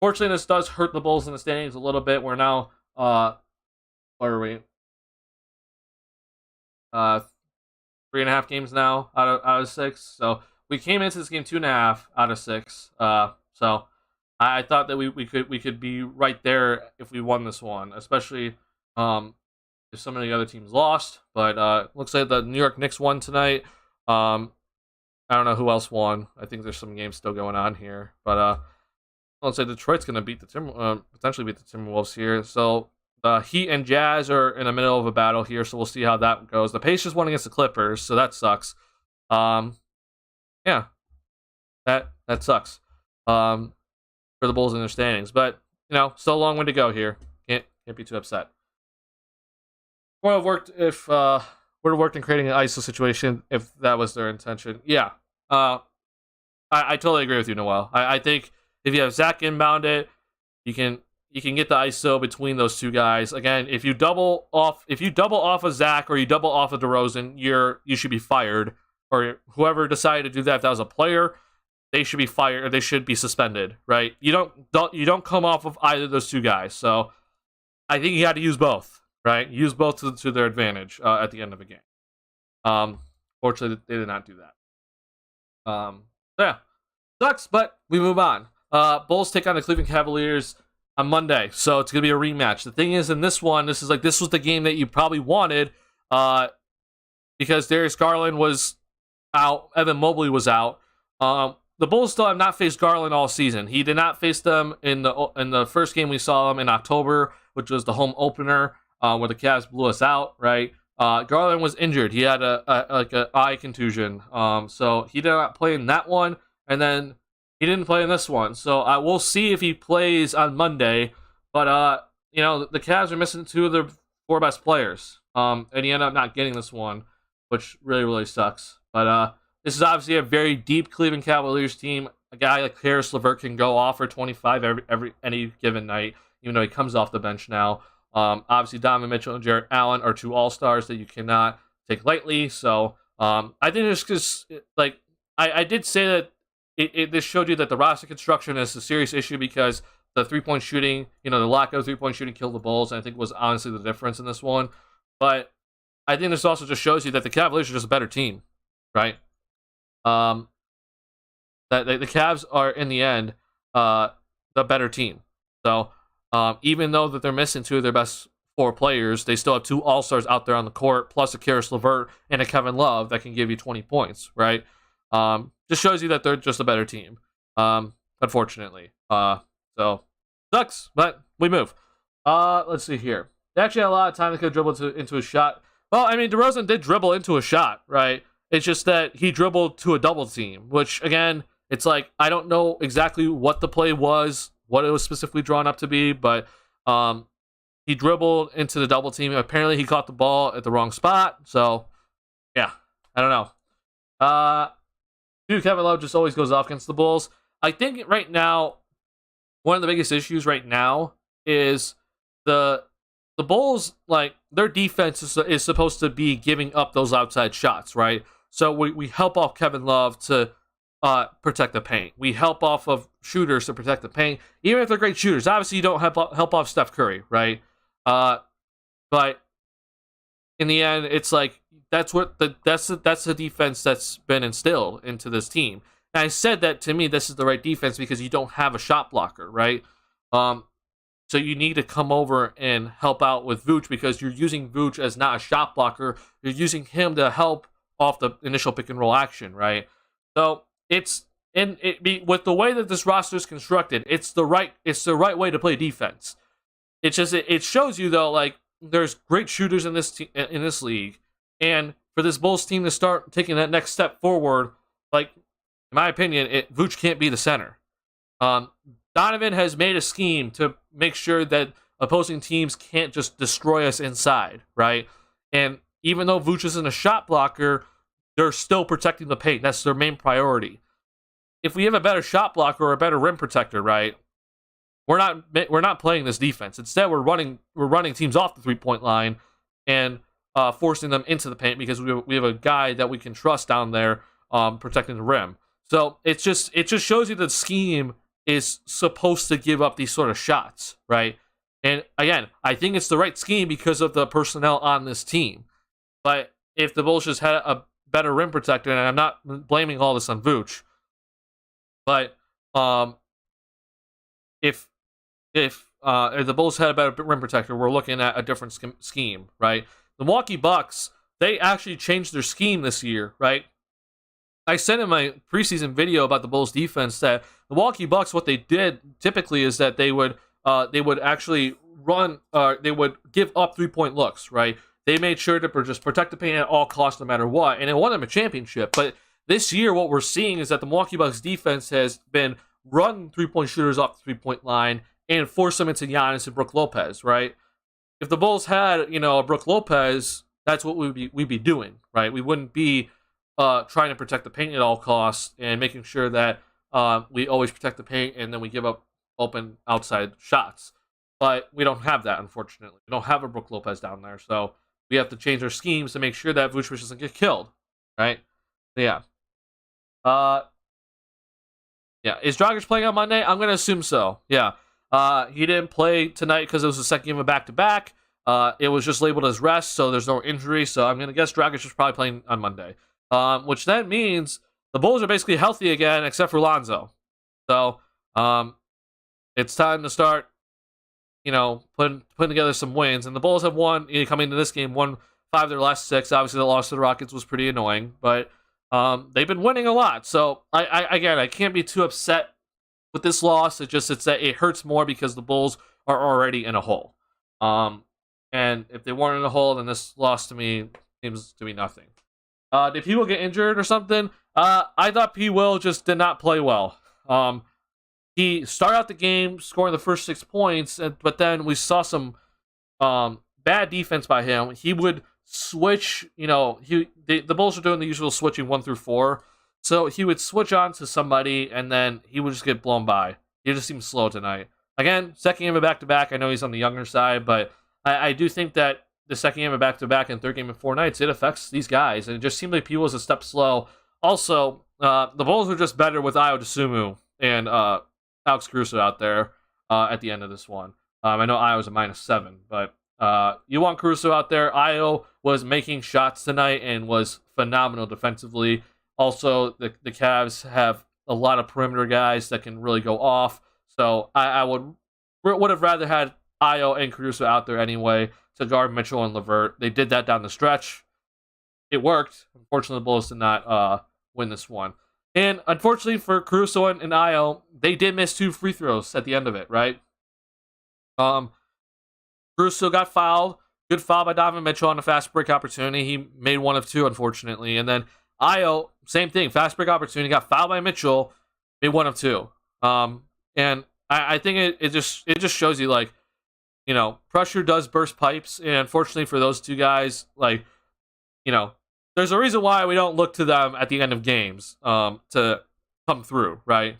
Fortunately, this does hurt the Bulls in the standings a little bit. We're now, what are we? 3.5 games now out of 6. So we came into this game 2.5 out of 6. So I thought that we could be right there if we won this one, especially if some of the other teams lost. But looks like the New York Knicks won tonight. I don't know who else won. I think there's some games still going on here, but let's say Detroit's going to beat the potentially beat the Timberwolves here. So the Heat and Jazz are in the middle of a battle here, so we'll see how that goes. The Pacers won against the Clippers, so that sucks. Yeah, that sucks for the Bulls in their standings, but still a long way to go here. Can't be too upset. Would have worked if would have worked in creating an ISO situation if that was their intention. Yeah, I totally agree with you, Noel. I think if you have Zach inbound it, you can get the ISO between those two guys. Again, if you double off of Zach or you double off of DeRozan, you should be fired. Or whoever decided to do that, if that was a player, they should be fired or they should be suspended, right? You don't come off of either of those two guys. So I think you had to use both, right? Use both to their advantage at the end of a game. Fortunately, they did not do that. Yeah, sucks, but we move on. Bulls take on the Cleveland Cavaliers on Monday, so it's gonna be a rematch. The thing is, in this one, this was the game that you probably wanted, because Darius Garland was out, Evan Mobley was out. The Bulls still have not faced Garland all season. He did not face them in the first game we saw him in October, which was the home opener, where the Cavs blew us out. Right, Garland was injured. He had a eye contusion, so he did not play in that one, and then he didn't play in this one. So I will see if he plays on Monday. But the Cavs are missing two of their four best players, and he ended up not getting this one, which really sucks. But this is obviously a very deep Cleveland Cavaliers team. A guy like Caris LeVert can go off for 25 any given night, even though he comes off the bench now. Obviously, Donovan Mitchell and Jarrett Allen are two all-stars that you cannot take lightly. So I think it's just like I did say that this showed you that the roster construction is a serious issue because the three-point shooting, the lack of three-point shooting killed the Bulls, and I think was honestly the difference in this one. But I think this also just shows you that the Cavaliers are just a better team. Right? That the Cavs are in the end the better team. So even though that they're missing two of their best four players, they still have two all-stars out there on the court, plus a Caris LeVert and a Kevin Love that can give you 20 points. Right? Just shows you that they're just a better team. Unfortunately. So sucks, but we move. Let's see here. They actually had a lot of time to could dribble into a shot. Well, I mean, DeRozan did dribble into a shot, right? It's just that he dribbled to a double team, which, again, it's like, I don't know exactly what the play was, what it was specifically drawn up to be, but he dribbled into the double team. Apparently, he caught the ball at the wrong spot, so, yeah, I don't know. Dude, Kevin Love just always goes off against the Bulls. I think right now, one of the biggest issues right now is the Bulls, like, their defense is supposed to be giving up those outside shots, right? So we help off Kevin Love to protect the paint. We help off of shooters to protect the paint, even if they're great shooters. Obviously, you don't help off Steph Curry, right? But in the end, it's like that's the defense that's been instilled into this team. And I said that to me, this is the right defense because you don't have a shot blocker, right? So you need to come over and help out with Vooch because you're using Vooch as not a shot blocker. You're using him to help off the initial pick and roll action, right? So with the way that this roster is constructed, it's the right way to play defense. It's just it shows you though, like there's great shooters in this league, and for this Bulls team to start taking that next step forward, like in my opinion, Vooch can't be the center. Donovan has made a scheme to make sure that opposing teams can't just destroy us inside, right? And even though Vooch isn't a shot blocker, they're still protecting the paint. That's their main priority. If we have a better shot blocker or a better rim protector, right, we're not playing this defense. Instead, we're running teams off the 3-point line and forcing them into the paint because we have a guy that we can trust down there protecting the rim. So it just shows you that the scheme is supposed to give up these sort of shots, right? And again, I think it's the right scheme because of the personnel on this team. But if the Bulls just had a better rim protector, and I'm not blaming all this on Vooch, but if the Bulls had a better rim protector, we're looking at a different scheme, right? The Milwaukee Bucks, they actually changed their scheme this year, right? I said in my preseason video about the Bulls defense that the Milwaukee Bucks, what they did typically is that they would actually run, they would give up 3-point looks, right? They made sure to just protect the paint at all costs, no matter what, and it won them a championship. But this year, what we're seeing is that the Milwaukee Bucks defense has been run 3-point shooters off the 3-point line and force them into Giannis and Brook Lopez, right? If the Bulls had, a Brook Lopez, that's what we'd be doing, right? We wouldn't be trying to protect the paint at all costs and making sure that we always protect the paint and then we give up open outside shots. But we don't have that, unfortunately. We don't have a Brook Lopez down there, so we have to change our schemes to make sure that Vucevic doesn't get killed, right? So, yeah. Is Dragic playing on Monday? I'm going to assume so, yeah. He didn't play tonight because it was the second game of back-to-back. It was just labeled as rest, so there's no injury, so I'm going to guess Dragic is probably playing on Monday. Which then means the Bulls are basically healthy again, except for Lonzo. So, it's time to start, putting together some wins. And the Bulls have won, coming into this game, won 5 of their last 6. Obviously, the loss to the Rockets was pretty annoying, but they've been winning a lot. So, I can't be too upset with this loss. It's that it hurts more because the Bulls are already in a hole. And if they weren't in a hole, then this loss to me seems to be nothing. Did P. Will get injured or something? I thought P. Will just did not play well. He started out the game scoring the first 6 points, but then we saw some bad defense by him. He would switch, the Bulls are doing the usual switching 1 through 4. So he would switch on to somebody, and then he would just get blown by. He just seemed slow tonight. Again, second game of back-to-back. I know he's on the younger side, but I do think that the second game of back-to-back and third game in 4 nights, it affects these guys. And it just seemed like P was a step slow. Also, the Bulls were just better with Ayo Dosunmu and Alex Caruso out there at the end of this one. I know Ayo was a -7, but you want Caruso out there. Ayo was making shots tonight and was phenomenal defensively. Also, the Cavs have a lot of perimeter guys that can really go off. So I would have rather had Ayo and Caruso out there anyway to guard Mitchell and LeVert. They did that down the stretch. It worked. Unfortunately, the Bulls did not win this one. And unfortunately for Caruso and Ayo, they did miss 2 free throws at the end of it, right? Caruso got fouled. Good foul by Donovan Mitchell on a fast break opportunity. He made 1 of 2, unfortunately. And then Ayo, same thing. Fast break opportunity. Got fouled by Mitchell. Made 1 of 2. And I think it just shows you, pressure does burst pipes. And unfortunately for those 2 guys, there's a reason why we don't look to them at the end of games to come through, right?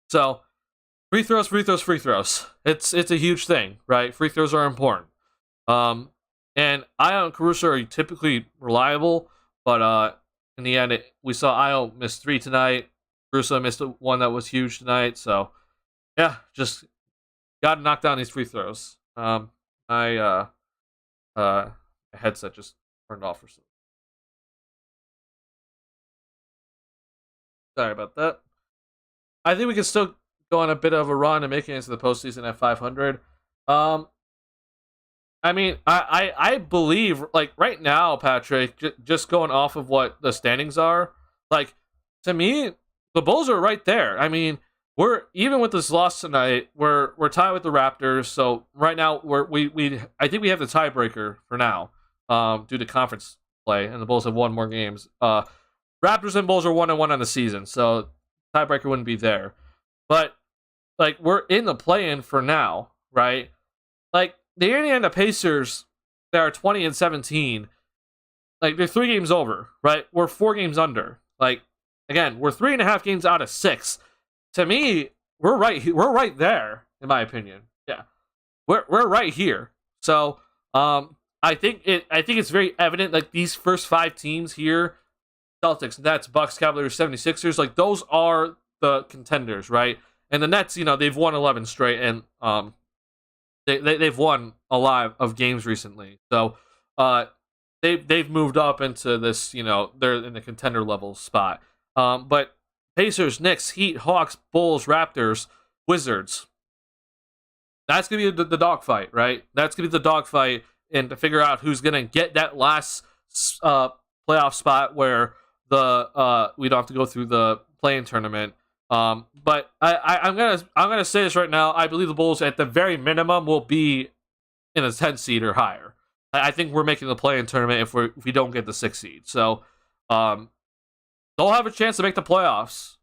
So free throws. It's a huge thing, right? Free throws are important. And Ayo and Caruso are typically reliable, but in the end, we saw Ayo miss 3 tonight. Caruso missed 1 that was huge tonight. So, yeah, just got to knock down these free throws. My headset just turned off or something. Sorry about that. I think we can still go on a bit of a run and make it into the postseason at 500. I mean, I believe, right now, Patrick, just going off of what the standings are, to me, the Bulls are right there. I mean, we're even with this loss tonight, we're tied with the Raptors. So right now, I think we have the tiebreaker for now, due to conference play, and the Bulls have won more games. Raptors and Bulls are 1-1 on the season, so tiebreaker wouldn't be there. But we're in the play-in for now, right? The Indiana Pacers, that are 20-17, they're 3 games over, right? We're 4 games under. Again, we're 3.5 games out of 6. To me, we're right there, in my opinion. Yeah, we're right here. So, I think it's very evident. These first 5 teams here, Celtics, Nets, Bucks, Cavaliers, 76ers, those are the contenders, right? And the Nets, they've won 11 straight, and they've won a lot of games recently. So, they've moved up into this, they're in the contender level spot. But Pacers, Knicks, Heat, Hawks, Bulls, Raptors, Wizards. That's going to be the dogfight, right? That's going to be the dogfight, and to figure out who's going to get that last playoff spot where we don't have to go through the play-in tournament. But I'm gonna say this right now. I believe the Bulls, at the very minimum, will be in a 10 seed or higher. I think we're making the play-in tournament if we don't get the 6 seed. So they'll have a chance to make the playoffs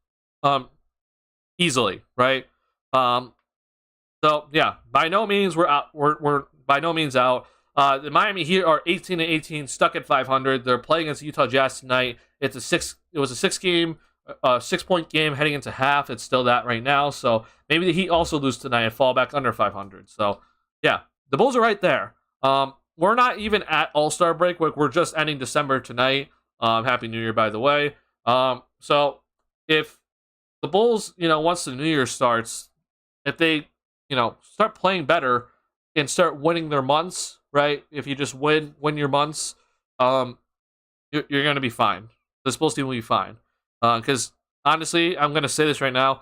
easily, right? So yeah, by no means we're out. We're by no means out. The Miami Heat are 18-18, stuck at 500. They're playing against the Utah Jazz tonight. It was a 6-point game heading into half. It's still that right now. So maybe the Heat also lose tonight and fall back under 500. So yeah, the Bulls are right there. We're not even at All-Star break. We're just ending December tonight. Happy New Year, by the way. So if the Bulls, once the New Year starts, if they, start playing better and start winning their months, right? If you just win your months, you're going to be fine. This Bulls team will be fine. Because honestly, I'm going to say this right now.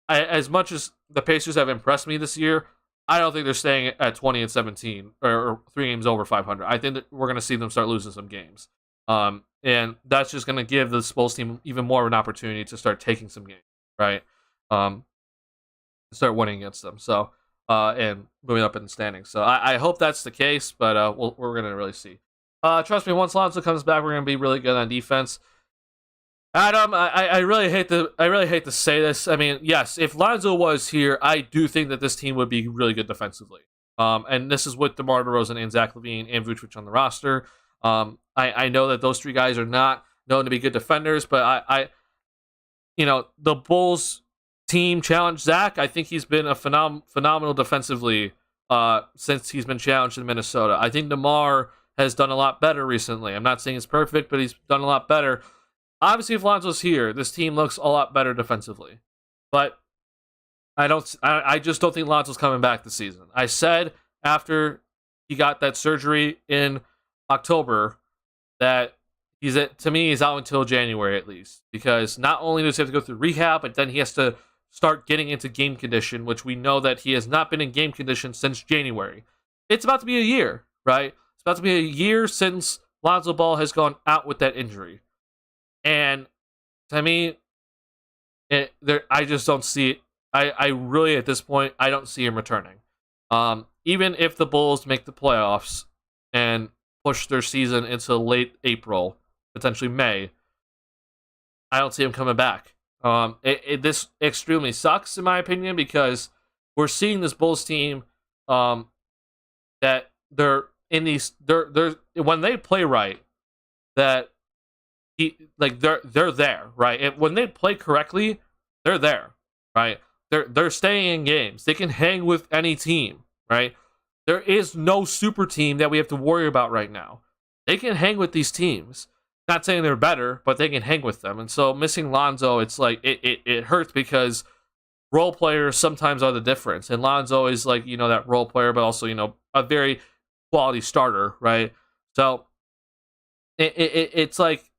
As much as the Pacers have impressed me this year, I don't think they're staying at 20-17 or 3 games over 500. I think that we're going to see them start losing some games. And that's just going to give the Bulls team even more of an opportunity to start taking some games, right? Start winning against them. So, and moving up in the standings. So I hope that's the case, but we're going to really see. Trust me, once Lonzo comes back, we're going to be really good on defense. Adam, I really hate to say this. I mean, yes, if Lonzo was here, I do think that this team would be really good defensively. And this is with DeMar DeRozan and Zach LaVine and Vucevic on the roster. I know that those 3 guys are not known to be good defenders, but the Bulls team challenged Zach. I think he's been a phenomenal defensively since he's been challenged in Minnesota. I think DeMar has done a lot better recently. I'm not saying it's perfect, but he's done a lot better. Obviously, if Lonzo's here, this team looks a lot better defensively. But I just don't think Lonzo's coming back this season. I said after he got that surgery in October that he's out until January at least. Because not only does he have to go through rehab, but then he has to start getting into game condition, which we know that he has not been in game condition since January. It's about to be a year, right? It's about to be a year since Lonzo Ball has gone out with that injury. And to me, I just don't see it. I really, at this point, I don't see him returning. Even if the Bulls make the playoffs and push their season into late April, potentially May, I don't see him coming back. This extremely sucks, in my opinion, because we're seeing this Bulls team that they're when they play right, that they're there, right? And when they play correctly, they're there, right? They're staying in games. They can hang with any team, right? There is no super team that we have to worry about right now. They can hang with these teams. Not saying they're better, but they can hang with them. And so missing Lonzo, it's like it hurts because role players sometimes are the difference. And Lonzo is like, that role player, but also, a very quality starter, right? So it's like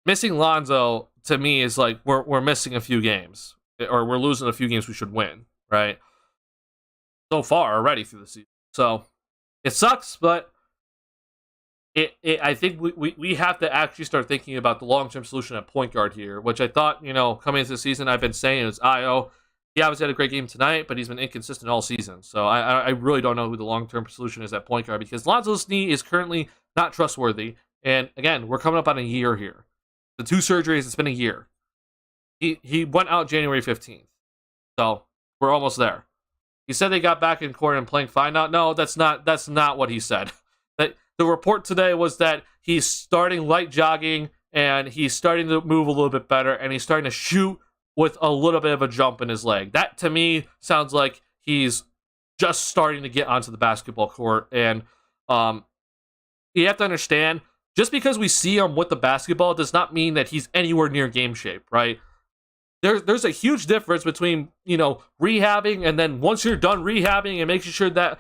missing Lonzo to me is like we're missing a few games, or we're losing a few games we should win, right? So far already through the season. So it sucks, but I think we have to actually start thinking about the long-term solution at point guard here, which I thought, coming into the season, I've been saying is Io. He obviously had a great game tonight, but he's been inconsistent all season. So I really don't know who the long-term solution is at point guard, because Lonzo's knee is currently not trustworthy. And again, we're coming up on a year here. The 2 surgeries, it's been a year. He went out January 15th. So we're almost there. He said they got back in court and playing fine now. No, that's not what he said. The report today was that he's starting light jogging and he's starting to move a little bit better and he's starting to shoot with a little bit of a jump in his leg. That to me sounds like he's just starting to get onto the basketball court. And you have to understand, just because we see him with the basketball does not mean that he's anywhere near game shape, right? There's a huge difference between, rehabbing and then once you're done rehabbing and making sure that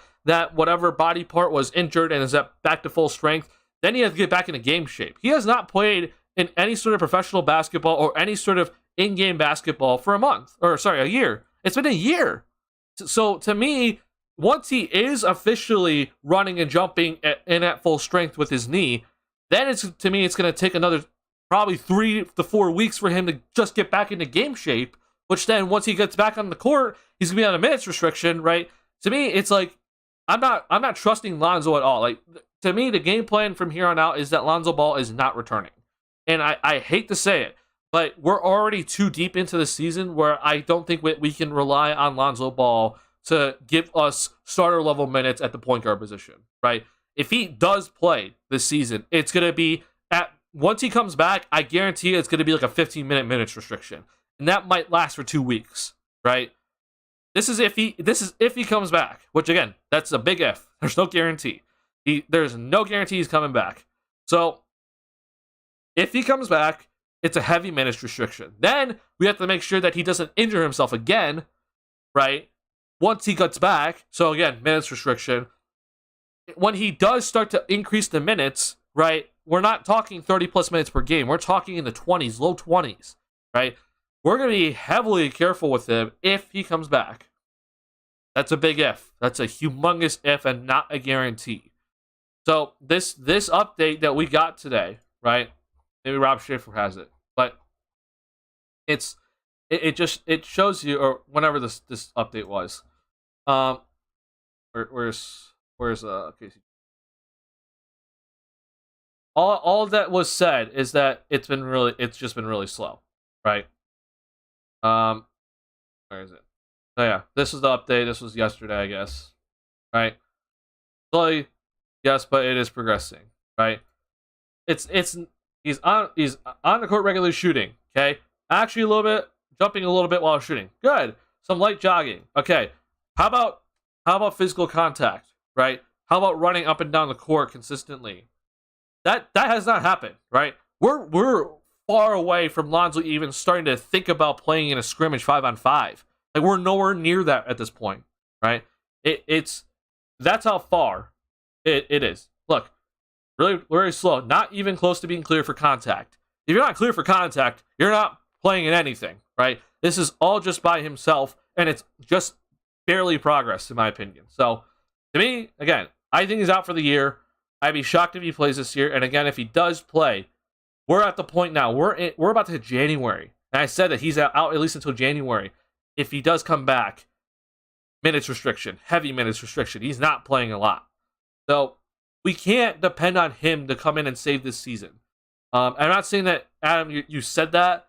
whatever body part was injured and is back to full strength, then he has to get back into game shape. He has not played in any sort of professional basketball or any sort of in-game basketball for a year. It's been a year. So to me, once he is officially running and jumping at full strength with his knee, then it's going to take another probably 3 to 4 weeks for him to just get back into game shape, which then once he gets back on the court, he's going to be on a minutes restriction, right? To me, it's like, I'm not trusting Lonzo at all. Like, to me, the game plan from here on out is that Lonzo Ball is not returning. And I hate to say it, but we're already too deep into the season where I don't think we can rely on Lonzo Ball to give us starter level minutes at the point guard position, right? If he does play this season, it's going to be once he comes back, I guarantee it's going to be like a 15-minute minutes restriction. And that might last for 2 weeks, right? This is if he comes back, which again, that's a big if. There's no guarantee. There's no guarantee he's coming back. So if he comes back, it's a heavy minutes restriction. Then we have to make sure that he doesn't injure himself again, right? Once he gets back, so again, minutes restriction. When he does start to increase the minutes, right, we're not talking 30-plus minutes per game. We're talking in the 20s, low 20s, right? We're going to be heavily careful with him if he comes back. That's a big if. That's a humongous if and not a guarantee. So this update that we got today, right? Maybe Rob Schaefer has it, but it shows you, or whenever this update was. Where's Casey? All that was said is that it's just been really slow, right? Where is it? So yeah, this is the update. This was yesterday, I guess, right? Slowly, yes, but it is progressing, right? He's on the court regularly shooting, okay? Actually a little bit, jumping a little bit while shooting. Good. Some light jogging. Okay. How about physical contact, right? How about running up and down the court consistently? That has not happened, right? We're far away from Lonzo even starting to think about playing in a scrimmage 5-on-5. Like, we're nowhere near that at this point, right? That's how far it is. Look, really, very slow. Not even close to being clear for contact. If you're not clear for contact, you're not playing in anything, right? This is all just by himself, and it's just barely progress, in my opinion. So, to me, again, I think he's out for the year. I'd be shocked if he plays this year. And again, if he does play, we're at the point now. We're about to hit January. And I said that he's out at least until January. If he does come back, minutes restriction, heavy minutes restriction. He's not playing a lot. So, we can't depend on him to come in and save this season. I'm not saying that, Adam, you said that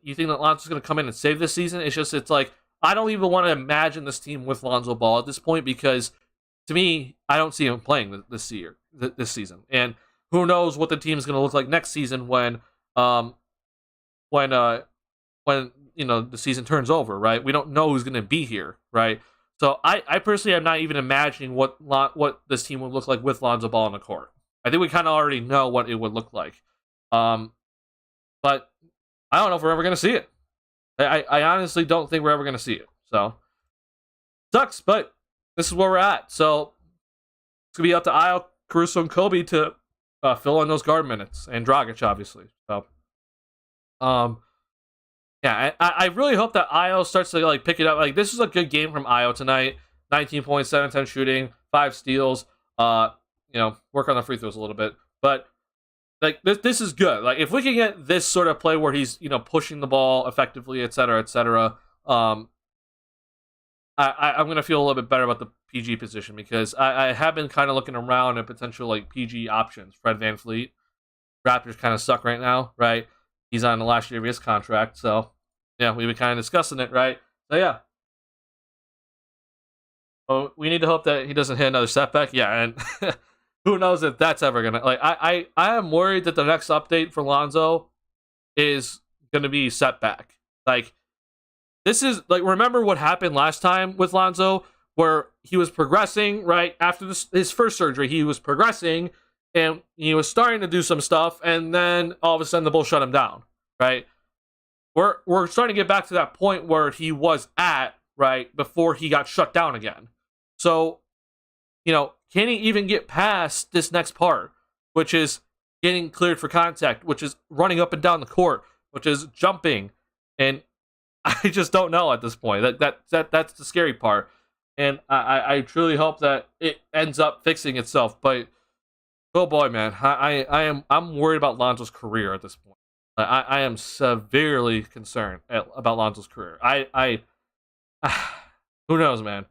you think that Lonzo's going to come in and save this season. It's like, I don't even want to imagine this team with Lonzo Ball at this point, because to me, I don't see him playing this season. And who knows what the team is going to look like next season when the season turns over, right? We don't know who's going to be here, right? So I personally am not even imagining what this team would look like with Lonzo Ball on the court. I think we kind of already know what it would look like. But I don't know if we're ever going to see it. I honestly don't think we're ever going to see it. So, sucks, but this is where we're at. So, it's going to be up to Ayo, Caruso, and Kobe to fill in those guard minutes. And Dragic, obviously. So, yeah, I really hope that Ayo starts to pick it up. Like, this was a good game from Ayo tonight. 19 points, 7-10 shooting, 5 steals. Work on the free throws a little bit. But this is good. Like, if we can get this sort of play where he's pushing the ball effectively, et cetera, I'm gonna feel a little bit better about the PG position, because I have been kind of looking around at potential PG options. Fred VanVleet, Raptors kind of suck right now, right? He's on the last year of his contract, so yeah, we've been kind of discussing it, right? So yeah. Oh, we need to hope that he doesn't hit another setback. Yeah, and who knows if that's ever gonna I am worried that the next update for Lonzo is gonna be setback. This is remember what happened last time with Lonzo, where he was progressing, right? After his first surgery, he was progressing and he was starting to do some stuff, and then all of a sudden the Bulls shut him down, right? We're starting to get back to that point where he was at, right, before he got shut down again. So, can he even get past this next part, which is getting cleared for contact, which is running up and down the court, which is jumping, And I just don't know at this point. That's the scary part. And I truly hope that it ends up fixing itself. But oh boy, man, I'm worried about Lonzo's career at this point. I am severely concerned about Lonzo's career. Who knows, man.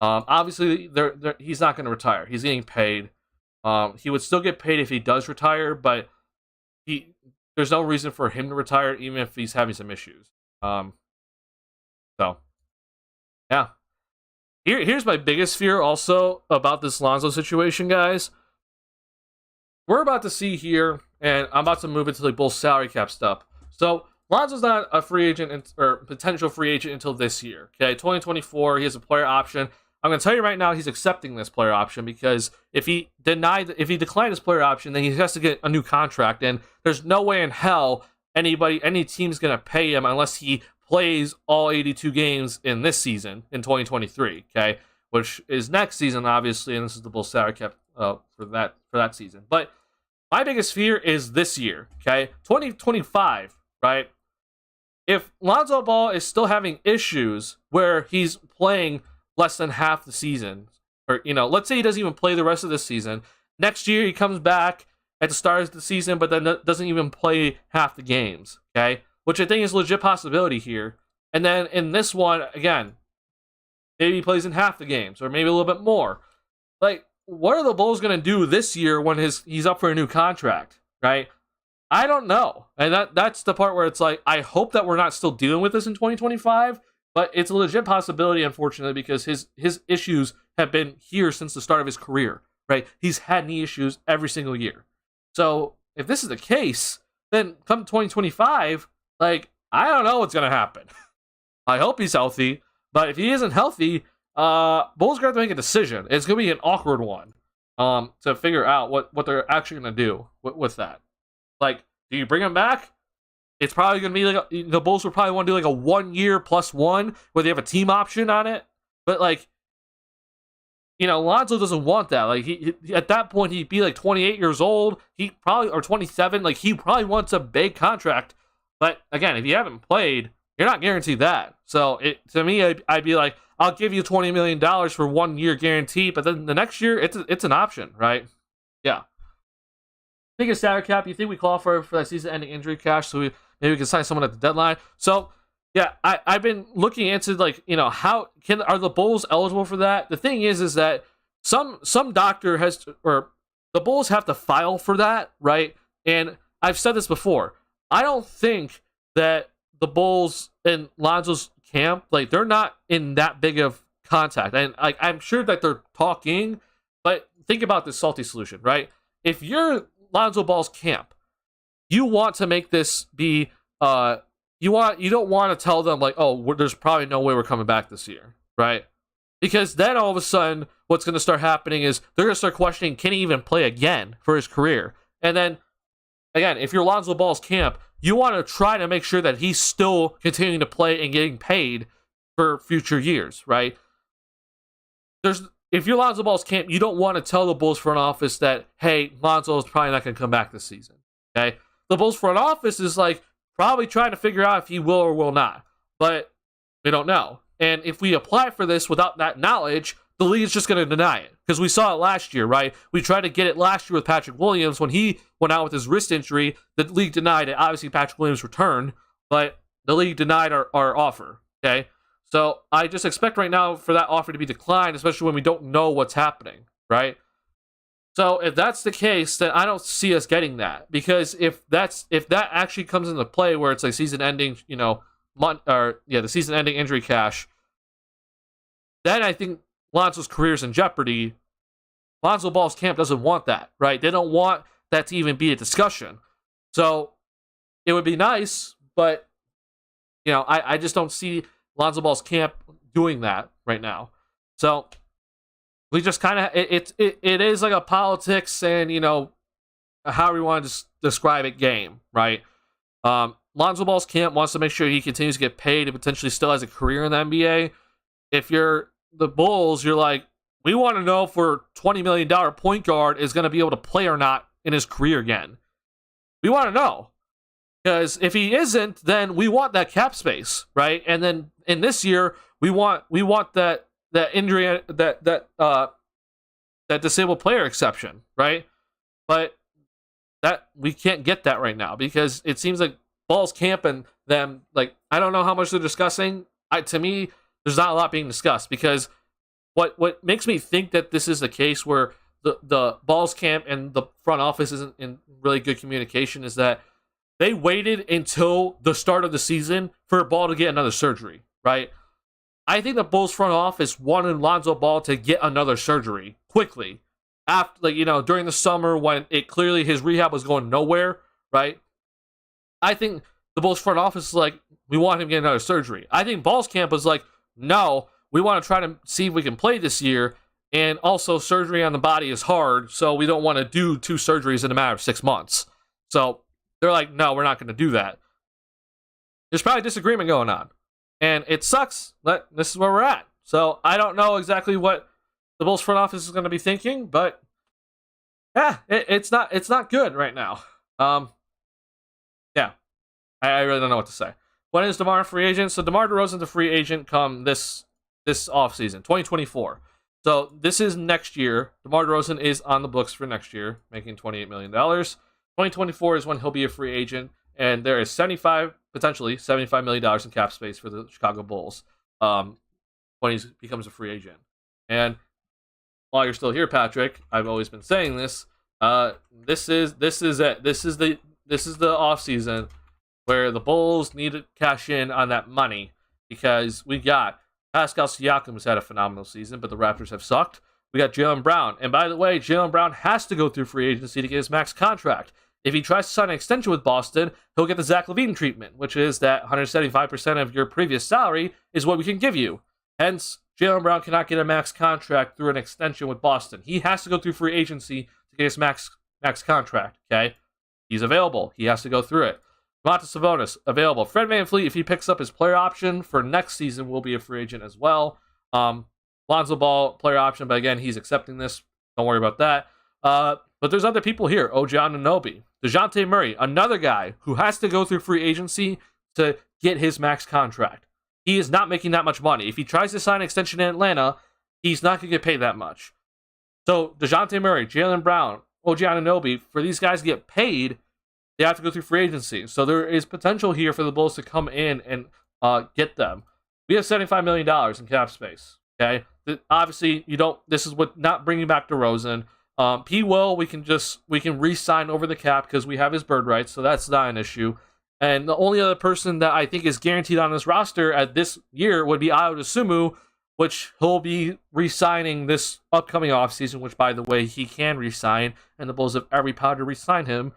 Obviously, he's not going to retire. He's getting paid. He would still get paid if he does retire, but there's no reason for him to retire, even if he's having some issues. So, yeah. Here's my biggest fear also about this Lonzo situation, guys. We're about to see here, and I'm about to move into the Bulls salary cap stuff. So, Lonzo's not a free agent or potential free agent until this year. Okay, 2024, he has a player option. I'm going to tell you right now, he's accepting this player option because if he declined his player option, then he has to get a new contract, and there's no way in hell any team's going to pay him unless he plays all 82 games in this season in 2023. Okay, which is next season, obviously, and this is the Bulls salary cap for that season. But my biggest fear is this year. Okay, 2025, right? If Lonzo Ball is still having issues where he's playing less than half the season, or let's say he doesn't even play the rest of the season, next year he comes back at the start of the season, but then doesn't even play half the games, okay? Which I think is a legit possibility here. And then in this one, again, maybe he plays in half the games, or maybe a little bit more. Like, what are the Bulls going to do this year when he's up for a new contract, right? I don't know. And that's the part where it's like, I hope that we're not still dealing with this in 2025, but it's a legit possibility, unfortunately, because his issues have been here since the start of his career, right? He's had knee issues every single year. So if this is the case, then come 2025, like, I don't know what's going to happen. I hope he's healthy, but if he isn't healthy, Bulls are going to have to make a decision. It's going to be an awkward one to figure out what they're actually going to do with that. Like, do you bring him back? It's probably going to be like, the Bulls will probably want to do like a 1 year plus one where they have a team option on it. But like, Lonzo doesn't want that. Like, he at that point, he'd be like 28 years old. He probably, or 27, like he probably wants a big contract. But again, if you haven't played, you're not guaranteed that. So to me, I'd be like, I'll give you $20 million for 1 year guarantee, but then the next year, it's an option, right? Yeah. Biggest salary cap, you think we qualify for that season-ending injury cash, so maybe we can sign someone at the deadline. So, yeah, I've been looking into, like, how are the Bulls eligible for that? The thing is that some doctor or the Bulls have to file for that, right? And I've said this before. I don't think that the Bulls and Lonzo's camp, like, they're not in that big of contact. And I'm sure that they're talking, but think about this salty solution, right? If you're Lonzo Ball's camp, you want to make this be you don't want to tell them like, oh, there's probably no way we're coming back this year, right? Because then all of a sudden what's going to start happening is they're going to start questioning, can he even play again for his career? And then again, if you're Lonzo Ball's camp, you want to try to make sure that he's still continuing to play and getting paid for future years, right? If you're Lonzo Ball's camp, you don't want to tell the Bulls front office that, hey, Lonzo is probably not going to come back this season, okay? The Bulls front office is like probably trying to figure out if he will or will not, but they don't know. And if we apply for this without that knowledge, the league is just going to deny it, because we saw it last year, right? We tried to get it last year with Patrick Williams when he went out with his wrist injury. The league denied it. Obviously, Patrick Williams returned, but the league denied our offer, okay? So I just expect right now for that offer to be declined, especially when we don't know what's happening, right? So if that's the case, then I don't see us getting that, because if that actually comes into play where it's like season-ending, the season-ending injury cash, then I think Lonzo's career is in jeopardy. Lonzo Ball's camp doesn't want that, right? They don't want that to even be a discussion. So it would be nice, but I just don't see Lonzo Ball's camp doing that right now. So we just kind of it is like a politics and how we want to describe it game, right? Lonzo Ball's camp wants to make sure he continues to get paid and potentially still has a career in the NBA. If you're the Bulls, you're like, we want to know if our $20 million point guard is going to be able to play or not in his career again. We want to know. Because if he isn't, then we want that cap space, right? And then in this year, we want that injury that disabled player exception, right? But that we can't get that right now because it seems like Ball's camp and them, like, I don't know how much they're discussing. To me, there's not a lot being discussed because what makes me think that this is the case where the Ball's camp and the front office isn't in really good communication is that they waited until the start of the season for Ball to get another surgery, right? I think the Bulls front office wanted Lonzo Ball to get another surgery quickly. After, like, during the summer when it clearly his rehab was going nowhere, right? I think the Bulls front office is like, we want him to get another surgery. I think Ball's camp was like, no, we want to try to see if we can play this year. And also surgery on the body is hard, so we don't want to do 2 surgeries in a matter of 6 months. So they're like, no, we're not going to do that. There's probably disagreement going on. And it sucks, but this is where we're at. So I don't know exactly what the Bulls front office is going to be thinking, but yeah, it's not good right now. Yeah, I really don't know what to say. When is DeMar a free agent? So DeMar DeRozan's a free agent come this offseason, 2024. So this is next year. DeMar DeRozan is on the books for next year, making $28 million. 2024 is when he'll be a free agent, and there is potentially $75 million in cap space for the Chicago Bulls when he becomes a free agent. And while you're still here, Patrick, I've always been saying this. This is it. This is the offseason where the Bulls need to cash in on that money because we got Pascal Siakam has had a phenomenal season, but the Raptors have sucked. We got Jaylen Brown. And by the way, Jaylen Brown has to go through free agency to get his max contract. If he tries to sign an extension with Boston, he'll get the Zach LaVine treatment, which is that 175% of your previous salary is what we can give you. Hence, Jaylen Brown cannot get a max contract through an extension with Boston. He has to go through free agency to get his max contract, okay? He's available. He has to go through it. Domantas Sabonis, available. Fred VanVleet, if he picks up his player option for next season, will be a free agent as well. Lonzo Ball, player option, but again, he's accepting this. Don't worry about that. But there's other people here. OG Anunoby. DeJounte Murray, another guy who has to go through free agency to get his max contract. He is not making that much money. If he tries to sign an extension in Atlanta, he's not going to get paid that much. So DeJounte Murray, Jaylen Brown, OG Anunoby, for these guys to get paid, they have to go through free agency. So there is potential here for the Bulls to come in and get them. We have $75 million in cap space. Okay, obviously this is what not bringing back DeRozan. P. Will, we can re-sign over the cap because we have his bird rights, so that's not an issue. And the only other person that I think is guaranteed on this roster at this year would be Ayo Dosunmu, which he'll be re-signing this upcoming offseason, which, by the way, he can re-sign, and the Bulls have every power to re-sign him,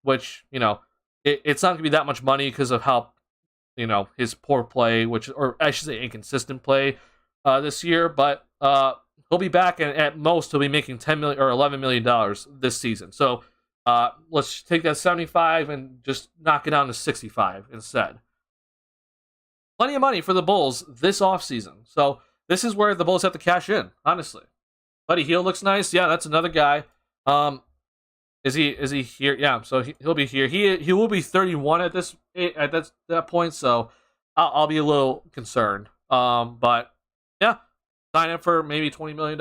which, it's not going to be that much money because of how, his poor play, or I should say inconsistent play this year, but he'll be back, and at most he'll be making $10 million or $11 million this season. So let's take that 75 and just knock it down to 65 instead. Plenty of money for the Bulls this offseason. So this is where the Bulls have to cash in, honestly. Buddy Hield looks nice. Yeah, that's another guy. Is he here? Yeah, so he'll be here. He will be 31 at that point, so I'll be a little concerned. But yeah, sign up for maybe $20 million,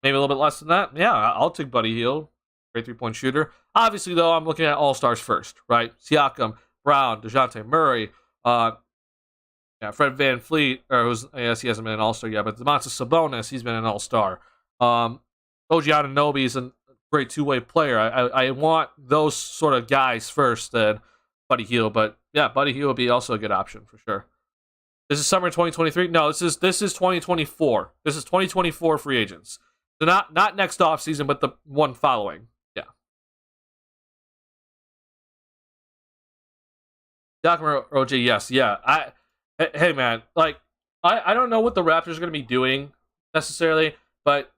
maybe a little bit less than that. Yeah, I'll take Buddy Hield. Great three-point shooter. Obviously, though, I'm looking at all-stars first, right? Siakam, Brown, DeJounte Murray, Fred VanVleet, I guess he hasn't been an all-star yet, but Domantas Sabonis, he's been an all-star. OG Anunoby is a great two-way player. I want those sort of guys first than Buddy Hield, but yeah, Buddy Hield would be also a good option for sure. This is summer 2023. No, this is 2024. This is 2024 free agents. So not next offseason, but the one following. Yeah. Siakam or OG, yes, yeah. Hey man, like I don't know what the Raptors are going to be doing necessarily, but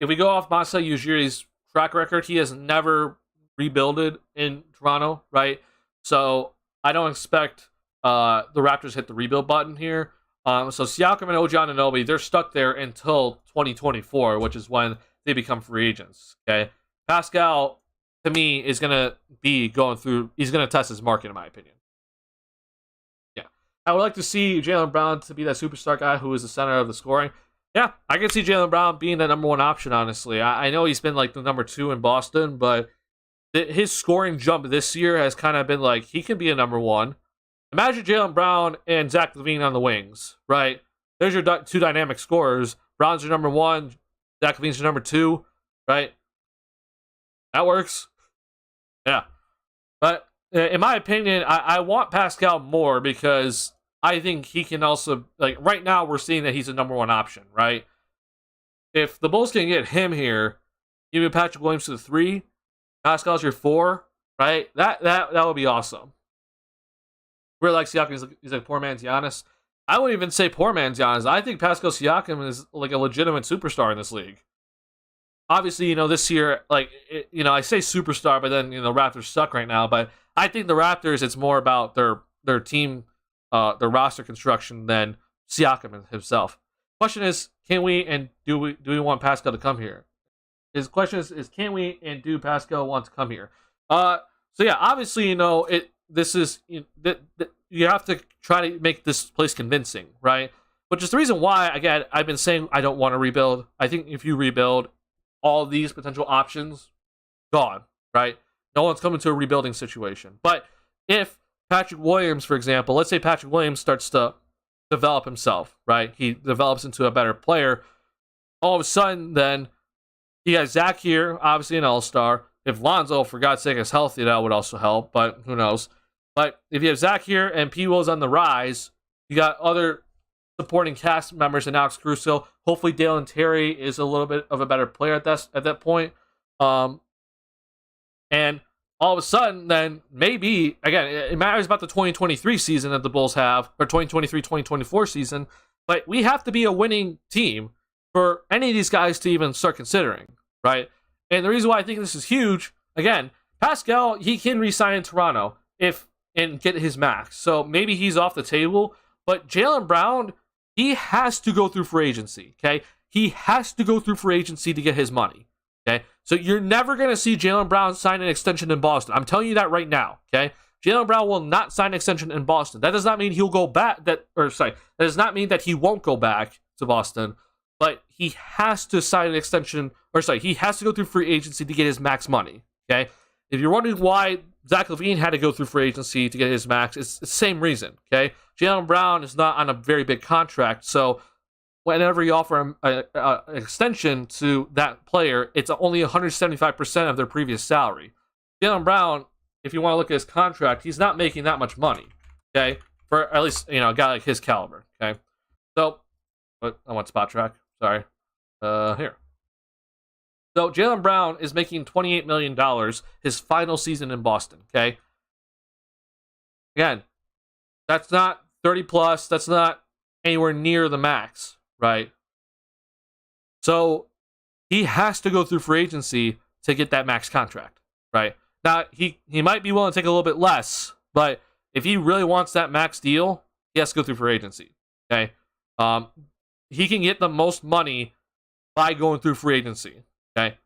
if we go off Masai Ujiri's track record, he has never rebuilded in Toronto, right? So I don't expect the Raptors hit the rebuild button here. So Siakam and OG Anunoby, they're stuck there until 2024, which is when they become free agents. Okay, Pascal to me, is going to be going through. He's going to test his market, in my opinion. Yeah. I would like to see Jaylen Brown to be that superstar guy who is the center of the scoring. Yeah, I can see Jaylen Brown being the number one option, honestly. I know he's been like the number 2 in Boston, but his scoring jump this year has kind of been like, he can be a number 1. Imagine Jaylen Brown and Zach LaVine on the wings, right? There's your 2 dynamic scorers. Brown's your number 1, Zach LaVine's your number 2, right? That works. Yeah. But in my opinion, I want Pascal more because I think he can also, like, right now we're seeing that he's a number 1 option, right? If the Bulls can get him here, give Patrick Williams to the 3, Pascal's your 4, right? That would be awesome. Really like Siakam. He's like poor man's Giannis. I wouldn't even say poor man's Giannis. I think Pascal Siakam is like a legitimate superstar in this league. Obviously, this year, like, I say superstar, but then, the Raptors suck right now. But I think the Raptors, it's more about their team, their roster construction than Siakam himself. Question is, can we and do we want Pascal to come here? His question is can we and do Pascal want to come here? So yeah, obviously, this is you have to try to make this place convincing, right? Which is the reason why, again, I've been saying I don't want to rebuild. I think if you rebuild, all these potential options gone, right? No one's coming to a rebuilding situation. But if Patrick Williams, for example, let's say Patrick Williams starts to develop himself, right? He develops into a better player. All of a sudden, then you got Zach here, obviously an all-star. If Lonzo, for God's sake, is healthy, that would also help, but who knows? But if you have Zach here and P. Will's on the rise, you got other supporting cast members in Alex Caruso. Hopefully Dalen Terry is a little bit of a better player at that point. And all of a sudden, then maybe, again, it matters about the 2023 season that the Bulls have, or 2023-2024 season, but we have to be a winning team for any of these guys to even start considering, right? And the reason why I think this is huge, again, Pascal, he can re-sign in Toronto and get his max. So maybe he's off the table, but Jaylen Brown, he has to go through free agency, okay? He has to go through free agency to get his money, okay? So you're never going to see Jaylen Brown sign an extension in Boston. I'm telling you that right now, okay? Jaylen Brown will not sign an extension in Boston. That does not mean he'll go back, that does not mean that he won't go back to Boston, but he has to sign an extension, he has to go through free agency to get his max money, okay? If you're wondering why Zach LaVine had to go through free agency to get his max, it's the same reason, okay? Jaylen Brown is not on a very big contract, so whenever you offer him an extension to that player, it's only 175% of their previous salary. Jaylen Brown, if you want to look at his contract, he's not making that much money, okay? For at least, a guy like his caliber, okay? So, I want spot track, sorry. Here. So, Jaylen Brown is making $28 million his final season in Boston, okay? Again, that's not 30 plus, that's not anywhere near the max, right? So, he has to go through free agency to get that max contract, right? Now, he might be willing to take a little bit less, but if he really wants that max deal, he has to go through free agency, okay? He can get the most money by going through free agency, okay?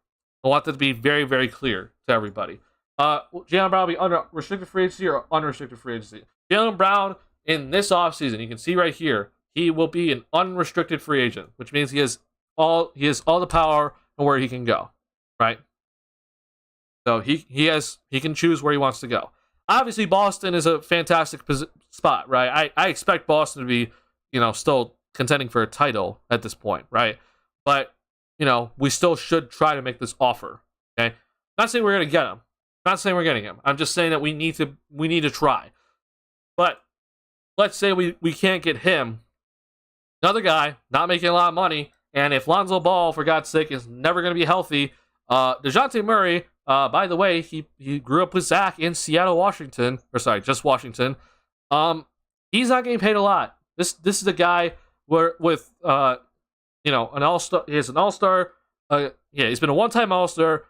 I want that to be very, very clear to everybody. Jaylen Brown will be under restricted free agency or unrestricted free agency. Jaylen Brown, in this offseason, you can see right here, he will be an unrestricted free agent, which means he has all the power and where he can go, right? So he can choose where he wants to go. Obviously, Boston is a fantastic spot, right? I expect Boston to be, still contending for a title at this point, right? But we still should try to make this offer. Okay, I'm not saying we're gonna get him. I'm not saying we're getting him. I'm just saying that we need to try. But let's say we can't get him. Another guy not making a lot of money, and if Lonzo Ball, for God's sake, is never gonna be healthy, DeJounte Murray. By the way, he grew up with Zach in Seattle, Washington. Just Washington. He's not getting paid a lot. This is a guy with an all-star. He's an all-star. He's been a one-time all-star.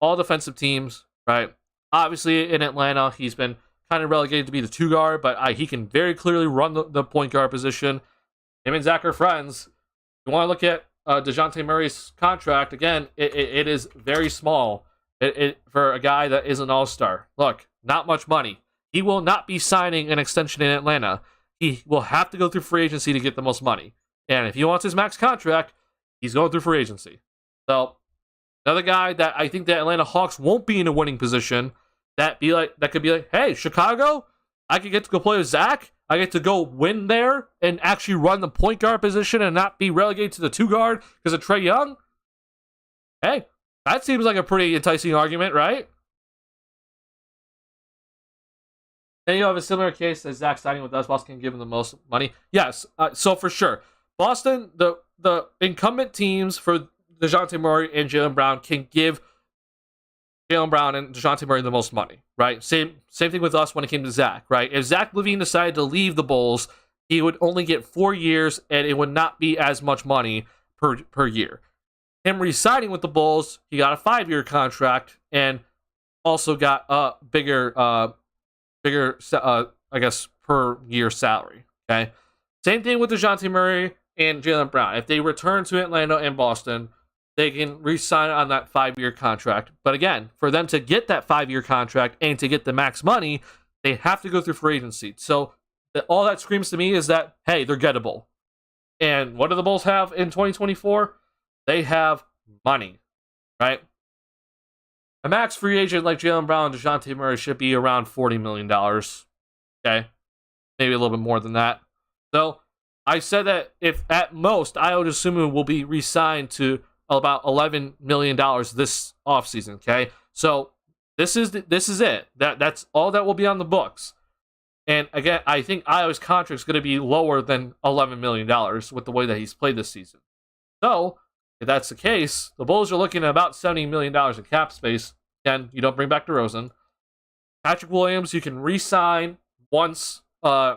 All defensive teams, right? Obviously, in Atlanta, he's been kind of relegated to be the 2-guard, but he can very clearly run the point guard position. Him and Zach are friends. You want to look at DeJounte Murray's contract, again, it is very small. for a guy that is an all-star. Look, not much money. He will not be signing an extension in Atlanta. He will have to go through free agency to get the most money. And if he wants his max contract, he's going through free agency. So another guy that I think the Atlanta Hawks won't be in a winning position, that could be like, hey, Chicago, I could get to go play with Zach. I get to go win there and actually run the point guard position and not be relegated to the 2 guard because of Trae Young. Hey, that seems like a pretty enticing argument, right? Then you have a similar case as Zach signing with us. Boston can give him the most money. Yes, so for sure. Boston, the incumbent teams for DeJounte Murray and Jaylen Brown can give Jaylen Brown and DeJounte Murray the most money, right? Same thing with us when it came to Zach, right? If Zach LaVine decided to leave the Bulls, he would only get 4 years, and it would not be as much money per year. Him re-signing with the Bulls, he got a 5-year contract and also got a bigger, I guess, per year salary. Okay, same thing with DeJounte Murray and Jaylen Brown. If they return to Atlanta and Boston, they can re-sign on that 5-year contract. But again, for them to get that 5-year contract and to get the max money, they have to go through free agency. So all that screams to me is that, hey, they're gettable. And what do the Bulls have in 2024? They have money, right? A max free agent like Jaylen Brown and DeJounte Murray should be around $40 million. Okay? Maybe a little bit more than that. So I said that if at most Ayo Dosunmu will be re-signed to about $11 million this offseason, okay? So this is it. That's all that will be on the books. And again, I think Ayo's contract is going to be lower than $11 million with the way that he's played this season. So if that's the case, the Bulls are looking at about $70 million in cap space. Again, you don't bring back DeRozan. Patrick Williams, you can re-sign once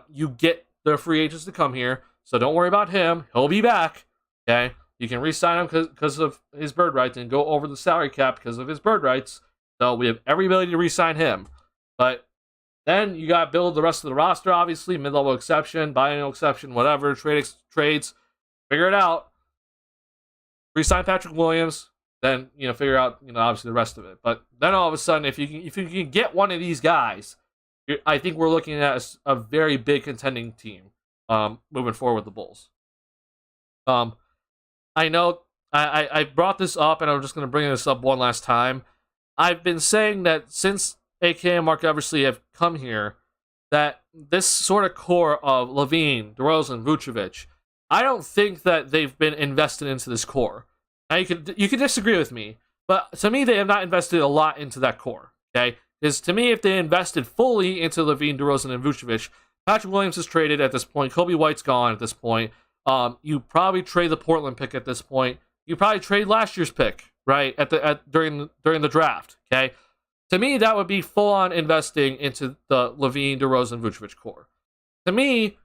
you get the free agents to come here. So don't worry about him. He'll be back. Okay? You can re-sign him because of his bird rights and go over the salary cap because of his bird rights. So we have every ability to re-sign him. But then you got to build the rest of the roster, obviously. Mid-level exception, biennial exception, whatever. Trades. Figure it out. Re-sign Patrick Williams. Then, figure out, obviously the rest of it. But then all of a sudden, if you can get one of these guys, I think we're looking at a very big contending team moving forward with the Bulls. I know I brought this up, and I'm just going to bring this up one last time. I've been saying that since AK and Mark Eversley have come here, that this sort of core of LaVine, DeRozan, Vucevic, I don't think that they've been invested into this core. Now, you could disagree with me, but to me, they have not invested a lot into that core, okay? Because to me, if they invested fully into LaVine, DeRozan, and Vucevic, Patrick Williams is traded at this point. Kobe White's gone at this point. You probably trade the Portland pick at this point. You probably trade last year's pick, right? During the draft. Okay, to me that would be full on investing into the LaVine, DeRozan, Vucevic core. To me,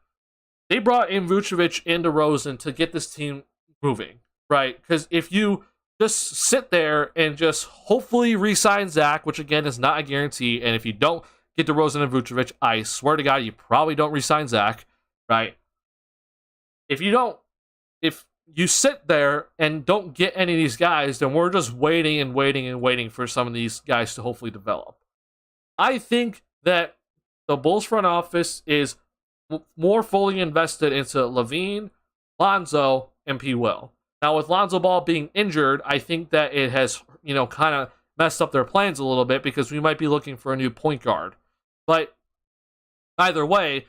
they brought in Vucevic and DeRozan to get this team moving, right? Because if you just sit there and just hopefully re-sign Zach, which again is not a guarantee, and if you don't get DeRozan and Vucevic, I swear to God, you probably don't re-sign Zach, right? If you sit there and don't get any of these guys, then we're just waiting and waiting and waiting for some of these guys to hopefully develop. I think that the Bulls front office is more fully invested into LaVine, Lonzo, and P. Will. Now, with Lonzo Ball being injured, I think that it has, kind of messed up their plans a little bit because we might be looking for a new point guard. But either way,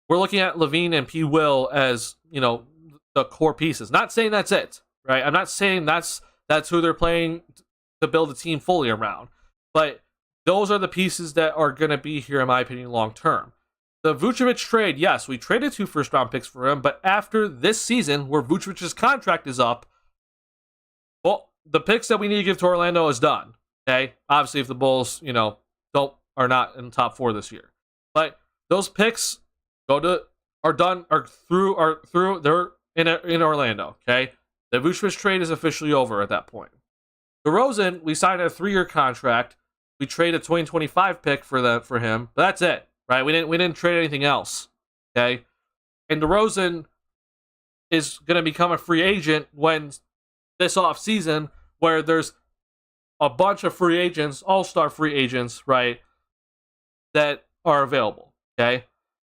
we're looking at LaVine and P. Will as, the core pieces. Not saying that's it, right? I'm not saying that's who they're playing to build a team fully around. But those are the pieces that are going to be here, in my opinion, long term. The Vucevic trade, yes, we traded 2 first-round picks for him, but after this season, where Vucevic's contract is up, well, the picks that we need to give to Orlando is done. Okay? Obviously, if the Bulls, are not in the top 4 this year. But those picks are through, they're in Orlando, okay? The Vucevic trade is officially over at that point. DeRozan, we signed a 3-year contract. We traded a 2025 pick for him, but that's it, right? We didn't trade anything else, okay? And DeRozan is going to become a free agent when this offseason, where there's a bunch of free agents, all-star free agents, right, that are available, okay?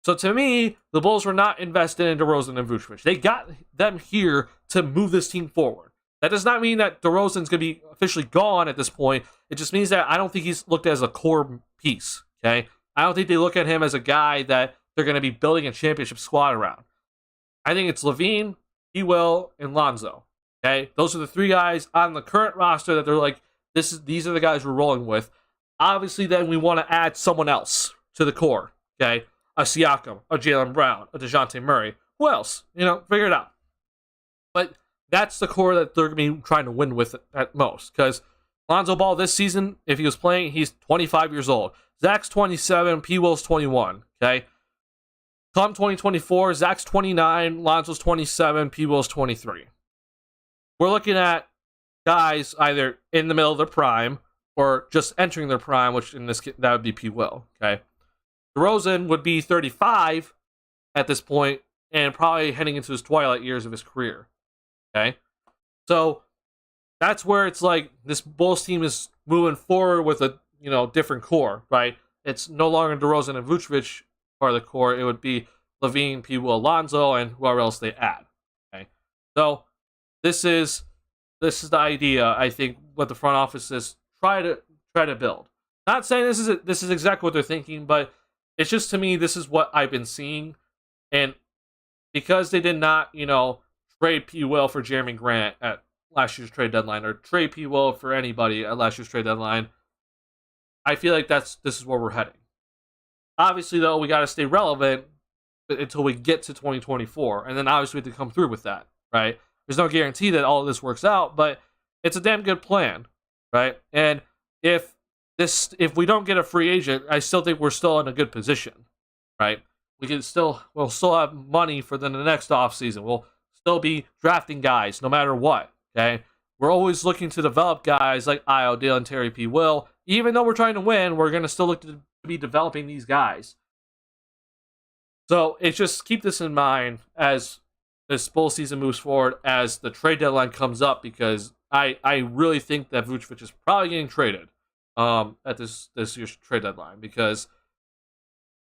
So to me, the Bulls were not invested in DeRozan and Vucevic. They got them here to move this team forward. That does not mean that DeRozan's going to be officially gone at this point. It just means that I don't think he's looked as a core piece, okay? I don't think they look at him as a guy that they're going to be building a championship squad around. I think it's LaVine, Will, and Lonzo, okay? Those are the three guys on the current roster that they're like, these are the guys we're rolling with. Obviously, then we want to add someone else to the core, okay? A Siakam, a Jaylen Brown, a DeJounte Murray. Who else? Figure it out. But that's the core that they're going to be trying to win with at most. Because Lonzo Ball this season, if he was playing, he's 25 years old. Zach's 27, P. Will's 21, okay? Come 2024, Zach's 29, Lonzo's 27, P. Will's 23. We're looking at guys either in the middle of their prime or just entering their prime, which in this case, that would be P. Will, okay? DeRozan would be 35 at this point and probably heading into his twilight years of his career, okay? So that's where it's like this Bulls team is moving forward with a different core, right? It's no longer DeRozan and Vucevic part of the core. It would be LaVine, P. Will, Lonzo, and whoever else they add, okay? So this is the idea. I think what the front office is try to build. Not saying this is exactly what they're thinking, but it's just, to me, this is what I've been seeing. And because they did not, trade P. Will for Jeremy Grant at last year's trade deadline, or trade P. Will for anybody at last year's trade deadline, I feel like this is where we're heading. Obviously, though, we got to stay relevant until we get to 2024. And then obviously we have to come through with that, right? There's no guarantee that all of this works out, but it's a damn good plan, right? And if we don't get a free agent, I still think we're still in a good position, right? We'll still have money for the next offseason. We'll still be drafting guys no matter what, okay? We're always looking to develop guys like Io, Dalen Terry, P. Will. Even though we're trying to win, we're going to still look to be developing these guys. So it's just keep this in mind as this Bulls season moves forward, as the trade deadline comes up, because I really think that Vucevic is probably getting traded at this year's trade deadline, because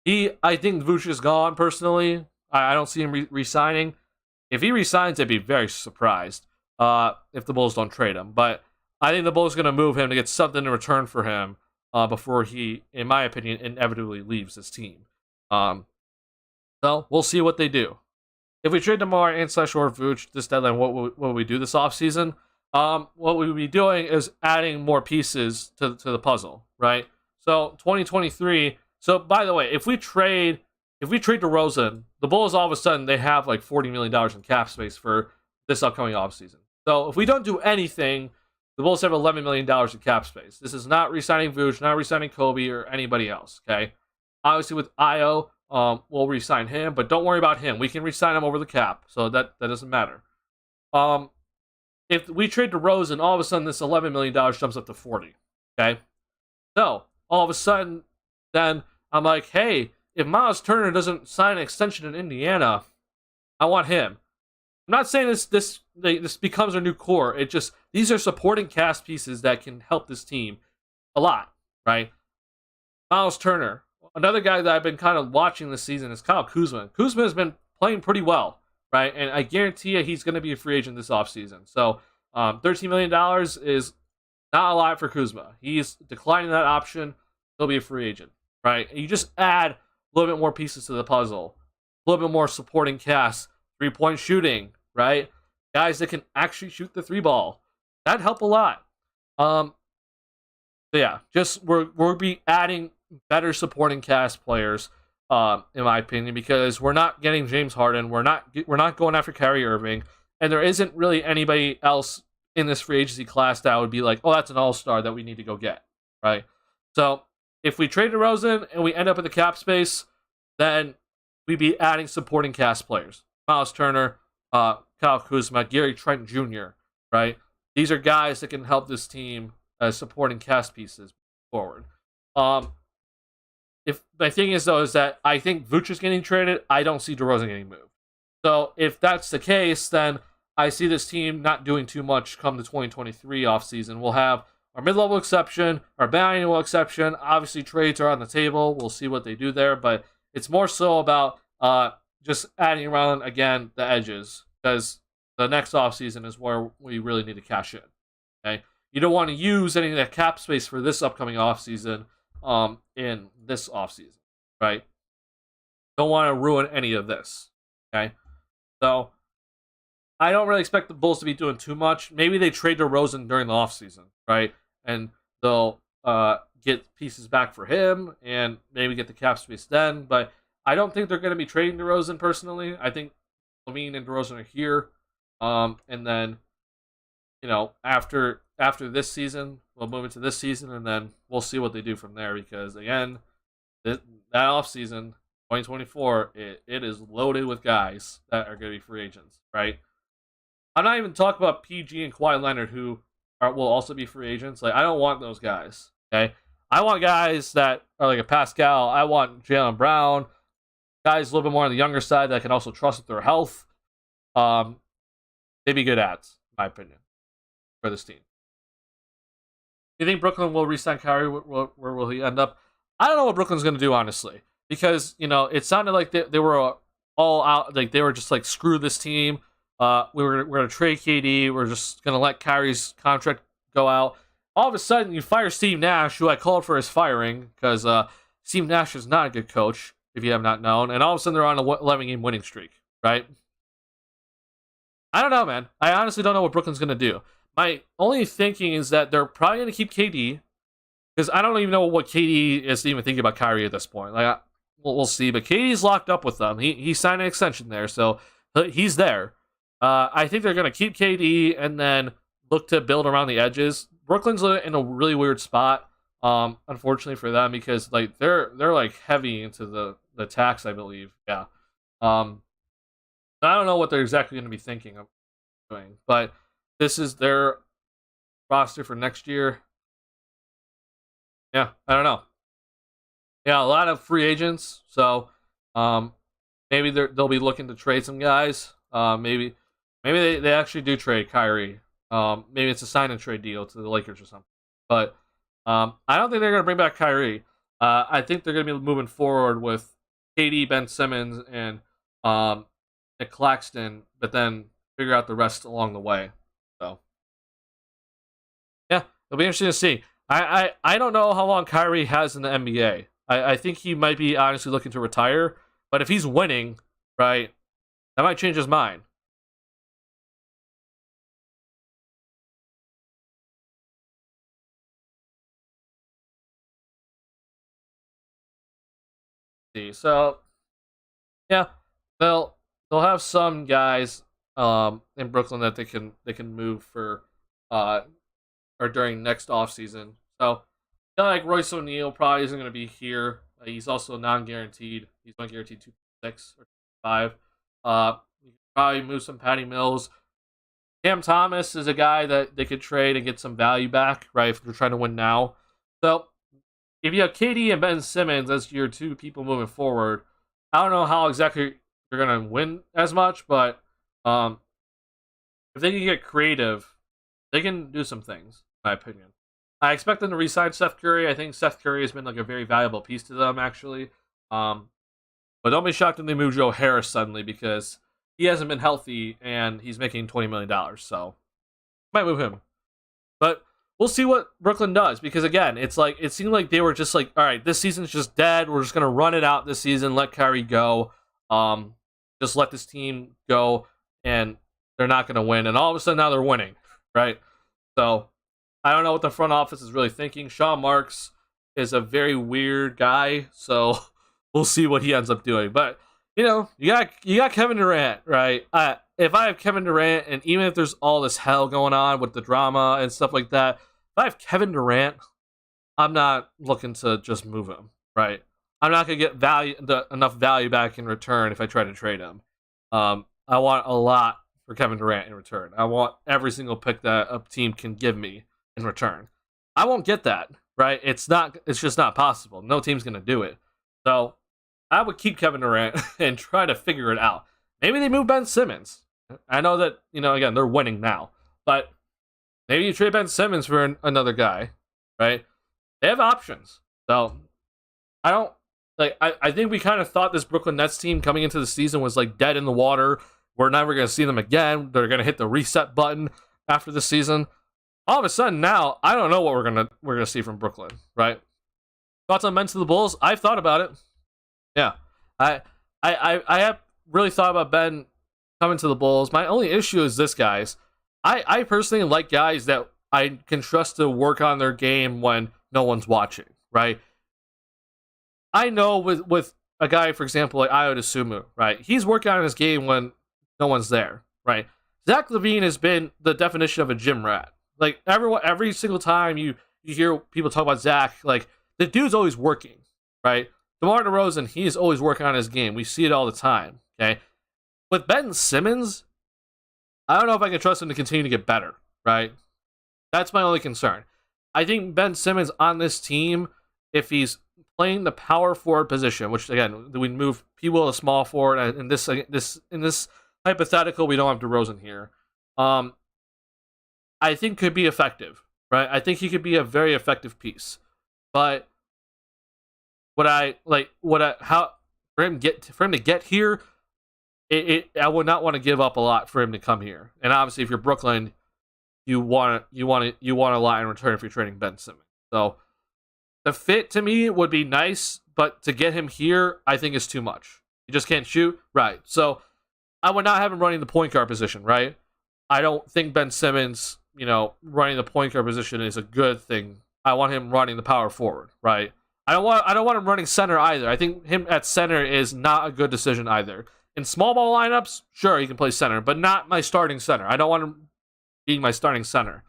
I think Vucevic is gone personally. I don't see him re-signing. If he resigns, I'd be very surprised if the Bulls don't trade him. But I think the Bulls are going to move him to get something in return for him before he, in my opinion, inevitably leaves this team. So we'll see what they do. If we trade DeMar and /or Vooch this deadline, what will we do this offseason? What we'll be doing is adding more pieces to the puzzle, right? So 2023. So by the way, if we trade DeRozan, the Bulls all of a sudden they have like $40 million in cap space for this upcoming offseason. So if we don't do anything, the Bulls have $11 million in cap space. This is not re-signing Vooch, not re-signing Kobe or anybody else, okay? Obviously with Io, we'll re-sign him, but don't worry about him. We can re-sign him over the cap, so that doesn't matter. If we trade DeRozan, all of a sudden this $11 million jumps up to 40, okay? So all of a sudden, then I'm like, hey, if Miles Turner doesn't sign an extension in Indiana, I want him. I'm not saying this becomes our new core. It just, these are supporting cast pieces that can help this team a lot, right? Miles Turner. Another guy that I've been kind of watching this season is Kyle Kuzma. Kuzma has been playing pretty well, right? And I guarantee you he's going to be a free agent this offseason. So $13 million is not a lot for Kuzma. He's declining that option. He'll be a free agent, right? And you just add a little bit more pieces to the puzzle, a little bit more supporting cast, three-point shooting, right? Guys that can actually shoot the three ball. That'd help a lot. So yeah, just we'll be adding better supporting cast players, in my opinion, because we're not getting James Harden, we're not going after Kyrie Irving, and there isn't really anybody else in this free agency class that would be like, oh, that's an all-star that we need to go get, right? So if we trade DeRozan and we end up in the cap space, then we'd be adding supporting cast players. Miles Turner, Kyle Kuzma, Gary Trent Jr., right? These are guys that can help this team as supporting cast pieces forward. If my thing is, though, is that I think Vooch is getting traded, I don't see DeRozan getting moved. So if that's the case, then I see this team not doing too much come the 2023 offseason. We'll have our mid-level exception, our biannual exception. Obviously, trades are on the table. We'll see what they do there, but it's more so about just adding around, again, the edges, because the next offseason is where we really need to cash in. Okay? You don't want to use any of that cap space for this upcoming offseason in this offseason, right? Don't want to ruin any of this, okay? So, I don't really expect the Bulls to be doing too much. Maybe they trade DeRozan during the offseason, right? And they'll get pieces back for him and maybe get the cap space then. But I don't think they're going to be trading DeRozan personally. I think Levine and DeRozan are here. And then, after this season, we'll move into this season, and then we'll see what they do from there. Because, again, that offseason, 2024, it is loaded with guys that are going to be free agents, right? I'm not even talking about PG and Kawhi Leonard, who will also be free agents. Like, I don't want those guys, okay? I want guys that are like a Pascal. I want Jaylen Brown, guys a little bit more on the younger side that can also trust with their health. They'd be good ads, in my opinion, for this team. You think Brooklyn will re-sign Kyrie? Where will he end up? I don't know what Brooklyn's going to do, honestly. Because, it sounded like they were all out. Like, they were just like, screw this team. We're going to trade KD. We're just going to let Kyrie's contract go out. All of a sudden, you fire Steve Nash, who I called for his firing, because Steve Nash is not a good coach, if you have not known. And all of a sudden, they're on a 11-game winning streak, right? I don't know, man. I honestly don't know what Brooklyn's going to do. My only thinking is that they're probably going to keep KD, because I don't even know what KD is even thinking about Kyrie at this point. Like, we'll see. But KD's locked up with them. He signed an extension there, so he's there. I think they're going to keep KD and then look to build around the edges. Brooklyn's in a really weird spot, unfortunately for them, because like they're like heavy into the tax, I believe. Yeah. I don't know what they're exactly going to be thinking of doing, but this is their roster for next year. Yeah, I don't know. Yeah, a lot of free agents, so maybe they'll be looking to trade some guys. Maybe they actually do trade Kyrie. Maybe it's a sign and trade deal to the Lakers or something. But I don't think they're going to bring back Kyrie. I think they're going to be moving forward with KD, Ben Simmons, and Nick Claxton, but then figure out the rest along the way. So, yeah, it'll be interesting to see. I don't know how long Kyrie has in the NBA. I think he might be honestly looking to retire. But if he's winning, right, that might change his mind. So, yeah, they'll have some guys in Brooklyn that they can move for or during next offseason. So, like Royce O'Neal probably isn't going to be here. He's also non-guaranteed. He's not guaranteed 2.6 or 5. You could probably move some Patty Mills. Cam Thomas is a guy that they could trade and get some value back, right? If they're trying to win now. So, if you have KD and Ben Simmons as your two people moving forward, I don't know how exactly you're going to win as much, but if they can get creative, they can do some things, in my opinion. I expect them to re-sign Seth Curry. I think Seth Curry has been like a very valuable piece to them, actually. But don't be shocked when they move Joe Harris suddenly, because he hasn't been healthy and he's making $20 million. So, might move him. But we'll see what Brooklyn does, because again, it seemed like they were just like, all right, this season's just dead. We're just gonna run it out this season, let Kyrie go, just let this team go, and they're not gonna win. And all of a sudden now they're winning, right? So I don't know what the front office is really thinking. Sean Marks is a very weird guy, so we'll see what he ends up doing. But you got Kevin Durant, right? If I have Kevin Durant, and even if there's all this hell going on with the drama and stuff like that, if I have Kevin Durant, I'm not looking to just move him, right? I'm not going to get enough value back in return if I try to trade him. I want a lot for Kevin Durant in return. I want every single pick that a team can give me in return. I won't get that, right? It's just not possible. No team's going to do it. So I would keep Kevin Durant and try to figure it out. Maybe they move Ben Simmons. I know that, again, they're winning now, but Maybe you trade Ben Simmons for another guy, right? They have options. So I don't like. I think we kind of thought this Brooklyn Nets team coming into the season was like dead in the water. We're never going to see them again. They're going to hit the reset button after the season. All of a sudden now, I don't know what we're gonna see from Brooklyn, right? Thoughts on Ben to the Bulls? I've thought about it. Yeah, I have really thought about Ben coming to the Bulls. My only issue is this, guys. I personally like guys that I can trust to work on their game when no one's watching, right? I know with a guy, for example, like Ayo Dosunmu, right? He's working on his game when no one's there, right? Zach LaVine has been the definition of a gym rat. Like, every single time you hear people talk about Zach, like, the dude's always working, right? DeMar DeRozan, he's always working on his game. We see it all the time, okay? With Ben Simmons, I don't know if I can trust him to continue to get better, right? That's my only concern. I think Ben Simmons on this team, if he's playing the power forward position, which, again, we move P. Will to small forward, and in this hypothetical, we don't have DeRozan here. I think could be effective, right? I think he could be a very effective piece. But for him to get here, I would not want to give up a lot for him to come here. And obviously, if you're Brooklyn, you want a lot in return if you're trading Ben Simmons. So the fit to me would be nice, but to get him here, I think is too much. He just can't shoot, right? So I would not have him running the point guard position, right? I don't think Ben Simmons, running the point guard position is a good thing. I want him running the power forward, right? I don't want him running center either. I think him at center is not a good decision either. In small ball lineups, sure, he can play center, but not my starting center. I don't want him being my starting center.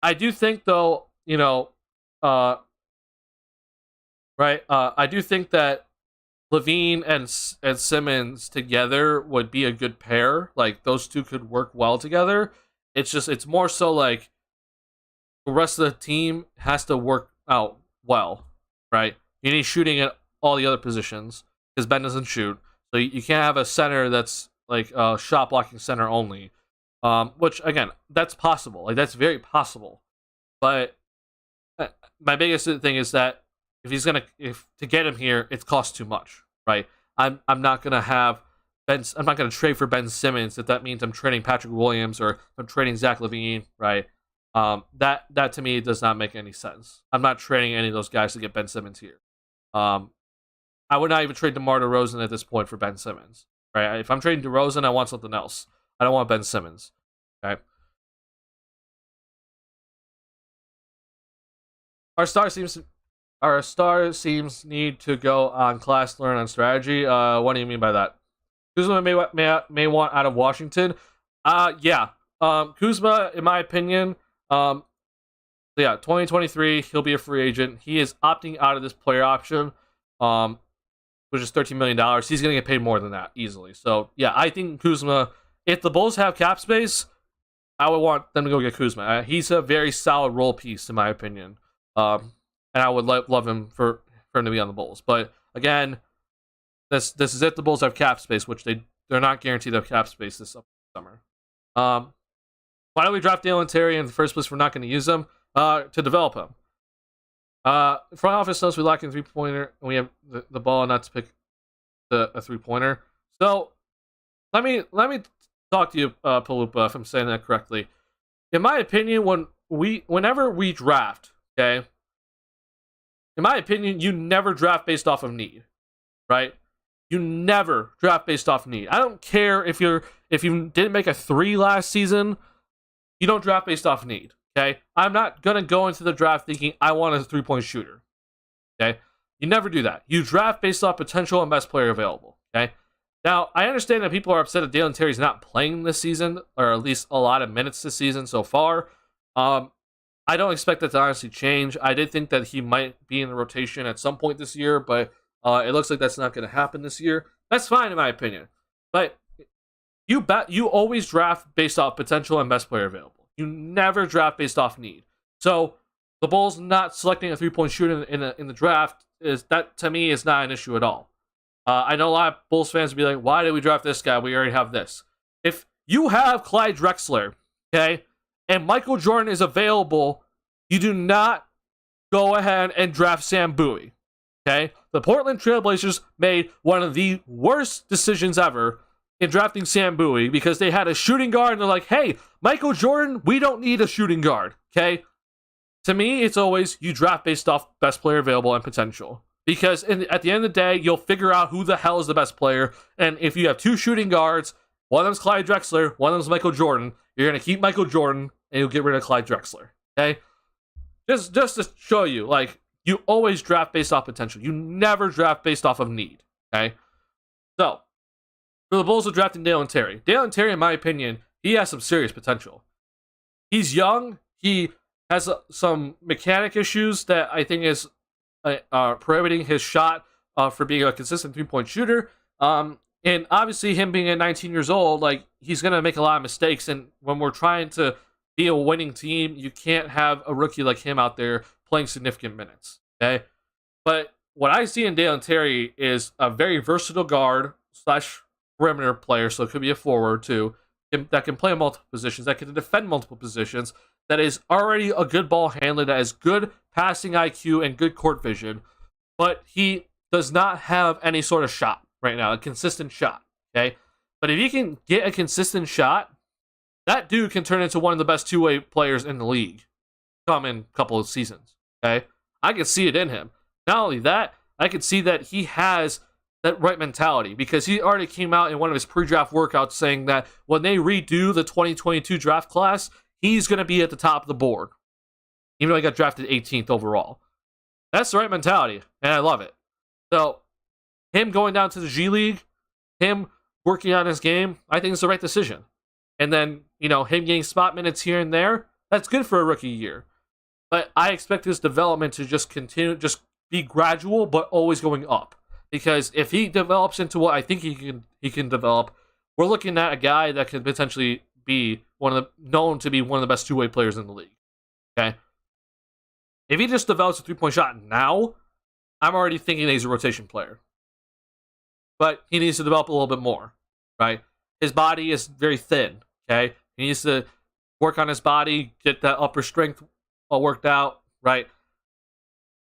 I do think, though, I do think that LaVine and Simmons together would be a good pair. Like, those two could work well together. It's more so like the rest of the team has to work out well, right? You need shooting at all the other positions because Ben doesn't shoot. So you can't have a center that's like a shot blocking center only. Which, again, that's possible. Like, that's very possible. But my biggest thing is that if to get him here, it costs too much, right? I'm not gonna trade for Ben Simmons if that means I'm trading Patrick Williams or I'm trading Zach LaVine, right? That to me does not make any sense. I'm not trading any of those guys to get Ben Simmons here. I would not even trade DeMar DeRozan at this point for Ben Simmons, right? If I'm trading DeRozan, I want something else. I don't want Ben Simmons, okay? Our star seems need to go on class, learn on strategy. What do you mean by that? Kuzma may want out of Washington. Yeah. Kuzma, in my opinion, 2023, he'll be a free agent. He is opting out of this player option, which is $13 million. He's going to get paid more than that easily. So, yeah, I think Kuzma, if the Bulls have cap space, I would want them to go get Kuzma. He's a very solid role piece, in my opinion. And I would love him for him to be on the Bulls. But, again, this is if the Bulls have cap space, which they're not guaranteed to have cap space this summer. Why don't we draft Dalen Terry in the first place? We're not going to use him to develop him. Front office knows we lack a three-pointer, and we have the ball not to pick a three-pointer. So let me talk to you, Paloopa, if I'm saying that correctly. In my opinion, whenever we draft, okay, in my opinion, you never draft based off of need, right? You never draft based off need. I don't care if you didn't make a 3 last season. You don't draft based off need. Okay, I'm not gonna go into the draft thinking I want a 3-point shooter. Okay, you never do that. You draft based off potential and best player available. Okay, now I understand that people are upset that Dalen Terry's not playing this season, or at least a lot of minutes this season so far. I don't expect that to honestly change. I did think that he might be in the rotation at some point this year, but it looks like that's not going to happen this year. That's fine in my opinion. But you always draft based off potential and best player available. You never draft based off need. So the Bulls not selecting a 3-point shooter in the draft to me is not an issue at all. I know a lot of Bulls fans would be like, "Why did we draft this guy? We already have this." If you have Clyde Drexler, okay, and Michael Jordan is available, you do not go ahead and draft Sam Bowie. Okay? The Portland Trailblazers made one of the worst decisions ever in drafting Sam Bowie because they had a shooting guard and they're like, hey, Michael Jordan, we don't need a shooting guard. Okay? To me, it's always you draft based off best player available and potential. Because at the end of the day, you'll figure out who the hell is the best player. And if you have two shooting guards, one of them's Clyde Drexler, one of them's Michael Jordan, you're going to keep Michael Jordan and you'll get rid of Clyde Drexler. Okay? Just to show you, like, you always draft based off potential. You never draft based off of need. Okay? So, for the Bulls are drafting Dalen Terry. Dalen Terry, in my opinion, he has some serious potential. He's young. He has some mechanic issues that I think is prohibiting his shot for being a consistent three-point shooter. And obviously, him being at 19 years old, like, he's going to make a lot of mistakes. And when we're trying to be a winning team, you can't have a rookie like him out there playing significant minutes. Okay? But what I see in Dalen Terry is a very versatile guard / perimeter player, so it could be a forward too, that can play in multiple positions, that can defend multiple positions, that is already a good ball handler, that has good passing IQ and good court vision, but he does not have any sort of shot right now, a consistent shot, okay? But if he can get a consistent shot, that dude can turn into one of the best two-way players in the league come in a couple of seasons, okay? I can see it in him. Not only that, I can see that he has that right mentality, because he already came out in one of his pre-draft workouts saying that when they redo the 2022 draft class, he's going to be at the top of the board, even though he got drafted 18th overall. That's the right mentality, and I love it. So, him going down to the G League, him working on his game, I think it's the right decision. And then, him getting spot minutes here and there, that's good for a rookie year. But I expect his development to just continue, just be gradual, but always going up. Because if he develops into what I think he can develop, we're looking at a guy that could potentially be known to be one of the best two-way players in the league. Okay? If he just develops a three-point shot now, I'm already thinking that he's a rotation player. But he needs to develop a little bit more, right? His body is very thin, okay? He needs to work on his body, get that upper strength all worked out, right?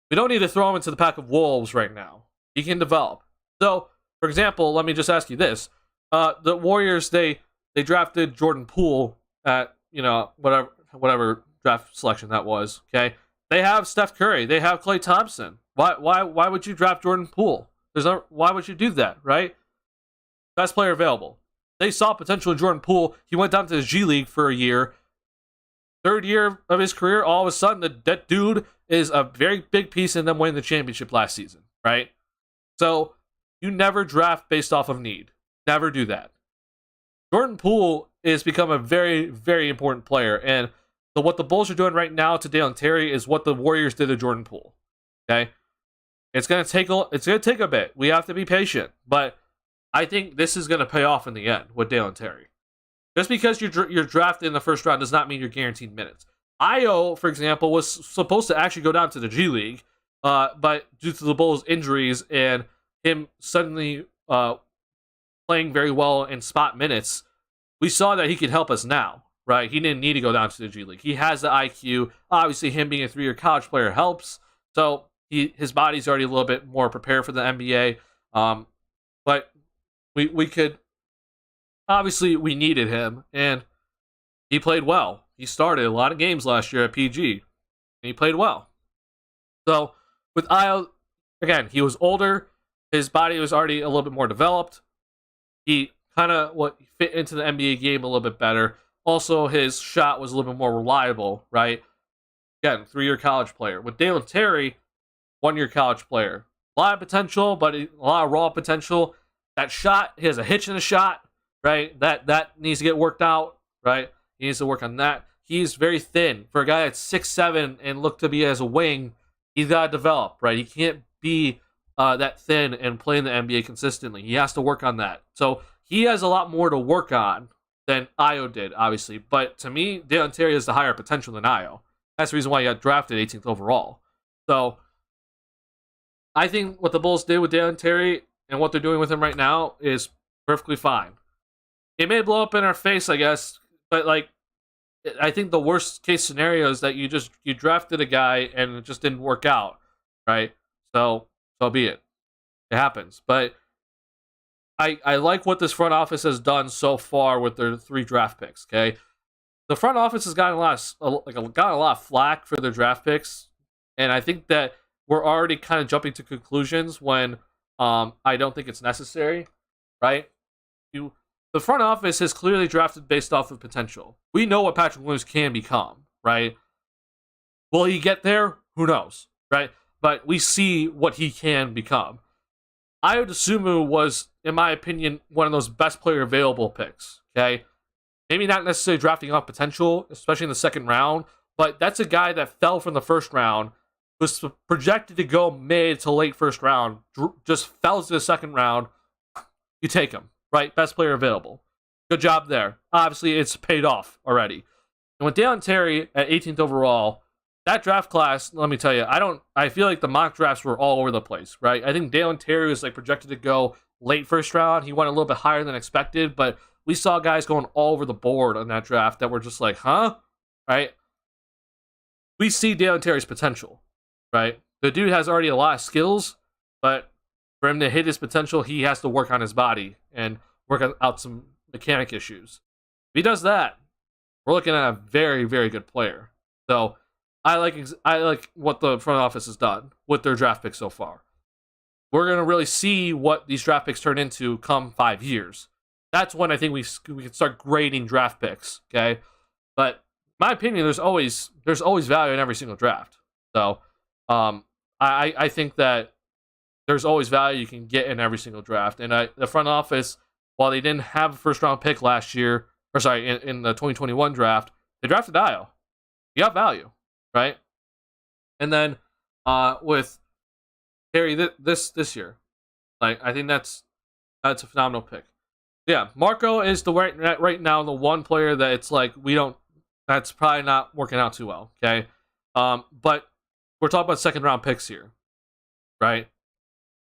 We don't need to throw him into the pack of wolves right now. He can develop. So, for example, let me just ask you this. The Warriors, they drafted Jordan Poole at, whatever draft selection that was, okay? They have Steph Curry. They have Klay Thompson. Why would you draft Jordan Poole? Why would you do that, right? Best player available. They saw potential in Jordan Poole. He went down to the G League for a year. Third year of his career, all of a sudden, that dude is a very big piece in them winning the championship last season, right? So, you never draft based off of need. Never do that. Jordan Poole has become a very, very important player, and what the Bulls are doing right now to Dalen Terry is what the Warriors did to Jordan Poole. Okay? It's gonna take a bit. We have to be patient, but I think this is gonna pay off in the end with Dalen Terry. Just because you're drafted in the first round does not mean you're guaranteed minutes. Io, for example, was supposed to actually go down to the G League, but due to the Bulls' injuries and him suddenly playing very well in spot minutes, we saw that he could help us now, right? He didn't need to go down to the G League. He has the IQ. Obviously, him being a 3-year college player helps. So his body's already a little bit more prepared for the NBA. But we could, obviously, we needed him, and he played well. He started a lot of games last year at PG, and he played well. So with Io, again, he was older. His body was already a little bit more developed. He kind of fit into the NBA game a little bit better. Also, his shot was a little bit more reliable, right? Again, 3-year college player. With Dalen Terry, 1-year college player. A lot of potential, but a lot of raw potential. That shot, he has a hitch in the shot, right? That needs to get worked out, right? He needs to work on that. He's very thin. For a guy that's 6'7" and looked to be as a wing, he's got to develop, right? He can't be that thin and play in the NBA consistently. He has to work on that. So he has a lot more to work on than Io did, obviously. But to me, Dalen Terry has the higher potential than Io. That's the reason why he got drafted 18th overall. So I think what the Bulls did with Dalen Terry and what they're doing with him right now is perfectly fine. It may blow up in our face, I guess, but I think the worst case scenario is that you drafted a guy and it just didn't work out, right? So be it. It happens. But I like what this front office has done so far with their 3 draft picks. Okay, the front office has gotten a lot of flack for their draft picks, and I think that we're already kind of jumping to conclusions when I don't think it's necessary, right? The front office has clearly drafted based off of potential. We know what Patrick Williams can become, right? Will he get there? Who knows, right? But we see what he can become. Ayo Dosunmu was, in my opinion, one of those best player available picks, okay? Maybe not necessarily drafting off potential, especially in the second round, but that's a guy that fell from the first round, was projected to go mid to late first round, just fell to the second round. You take him, right? Best player available. Good job there. Obviously, it's paid off already. And with Dalen Terry at 18th overall, that draft class, let me tell you, I feel like the mock drafts were all over the place, right? I think Dalen Terry was like projected to go late first round. He went a little bit higher than expected, but we saw guys going all over the board on that draft that were just like, huh? Right? We see Dalen Terry's potential, right? The dude has already a lot of skills, but for him to hit his potential, he has to work on his body and work out some mechanic issues. If he does that, we're looking at a very, very good player. So I like what the front office has done with their draft picks so far. We're going to really see what these draft picks turn into come 5 years. That's when I think we can start grading draft picks, okay? But in my opinion, there's always value in every single draft. So I think that there's always value you can get in every single draft. And the front office, while they didn't have a first-round pick last year, in the 2021 draft, they drafted Ayo. He got value, right? And then with Terry this year, like I think that's a phenomenal pick. Yeah, Marco is right now the one player that it's like that's probably not working out too well. Okay, but we're talking about second round picks here, right?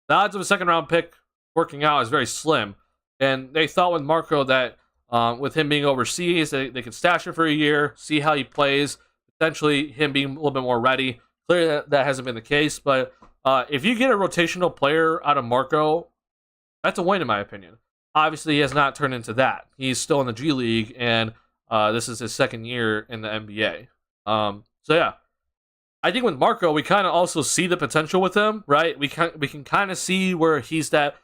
The odds of a second round pick working out is very slim, and they thought with Marco that with him being overseas, they could stash him for a year, see how he plays, potentially him being a little bit more ready. Clearly that hasn't been the case, but if you get a rotational player out of Marco, that's a win in my opinion. Obviously, he has not turned into that. He's still in the G League, and this is his second year in the NBA. So yeah, I think with Marco, we kind of also see the potential with him, right? We can kind of see where he's that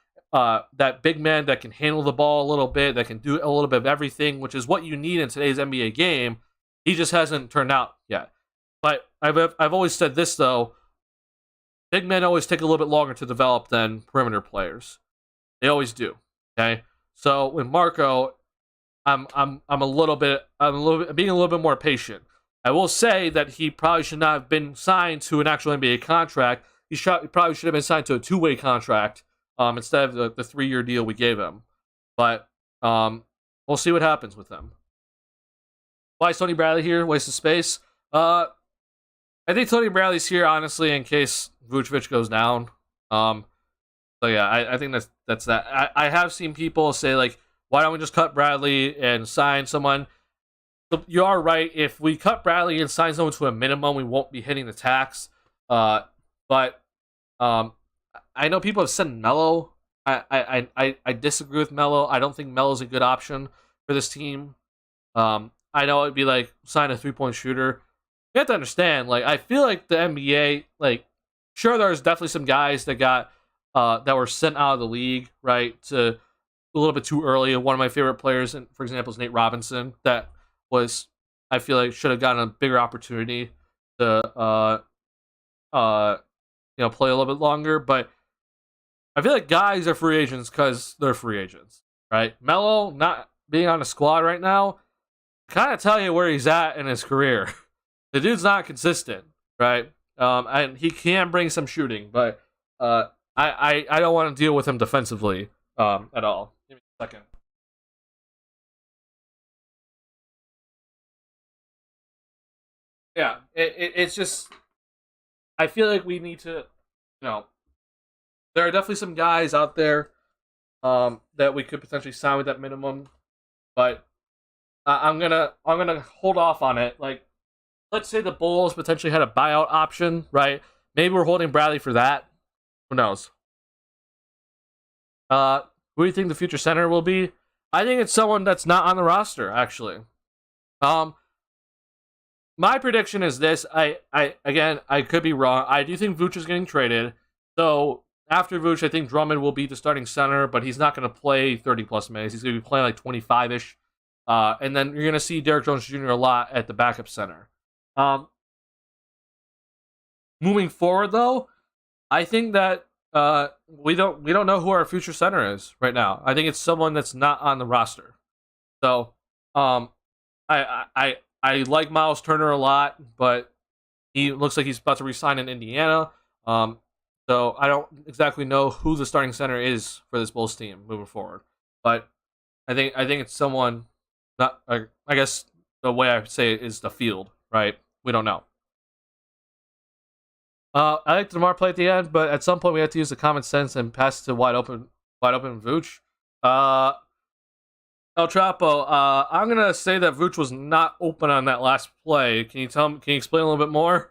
big man that can handle the ball a little bit, that can do a little bit of everything, which is what you need in today's NBA game. He just hasn't turned out yet. But I've always said this though: big men always take a little bit longer to develop than perimeter players. They always do. Okay, so with Marco, I'm being a little bit more patient. I will say that he probably should not have been signed to an actual NBA contract. He probably should have been signed to a 2-way contract instead of the 3-year deal we gave him. But we'll see what happens with him. Why is Tony Bradley here? Waste of space. I think Tony Bradley's here honestly in case Vucevic goes down. So yeah, I think that's that. I have seen people say like, why don't we just cut Bradley and sign someone? You are right. If we cut Bradley and sign someone to a minimum, we won't be hitting the tax. But I know people have said Melo. I disagree with Melo. I don't think Melo's a good option for this team. I know it'd be like sign a 3-point shooter. You have to understand, like I feel like the NBA, like sure there's definitely some guys that got that were sent out of the league, right, to a little bit too early. And one of my favorite players, for example, is Nate Robinson. That was, I feel like, should have gotten a bigger opportunity to, play a little bit longer. But I feel like guys are free agents because they're free agents, right? Melo not being on the squad right now, kind of tell you where he's at in his career. The dude's not consistent, right? And he can bring some shooting, but I don't want to deal with him defensively at all. Give me a second. Yeah, it's just I feel like we need to, there are definitely some guys out there that we could potentially sign with that minimum, but I'm gonna hold off on it. Like, let's say the Bulls potentially had a buyout option, right? Maybe we're holding Bradley for that. Who knows? Who do you think the future center will be? I think it's someone that's not on the roster, actually. Um, my prediction is this. I could be wrong. I do think Vooch is getting traded. So after Vooch, I think Drummond will be the starting center, but he's not going to play 30 plus minutes. He's going to be playing like 25 ish. And then you're going to see Derrick Jones Jr. a lot at the backup center. Moving forward, though, I think that we don't know who our future center is right now. I think it's someone that's not on the roster. So I like Miles Turner a lot, but he looks like he's about to resign in Indiana. So I don't exactly know who the starting center is for this Bulls team moving forward. But I think it's someone. Not I guess the way I say it is the field, right? We don't know. I like DeMar play at the end, but at some point we have to use the common sense and pass to wide open Vooch. El Trapo, I'm gonna say that Vooch was not open on that last play. Can you explain a little bit more?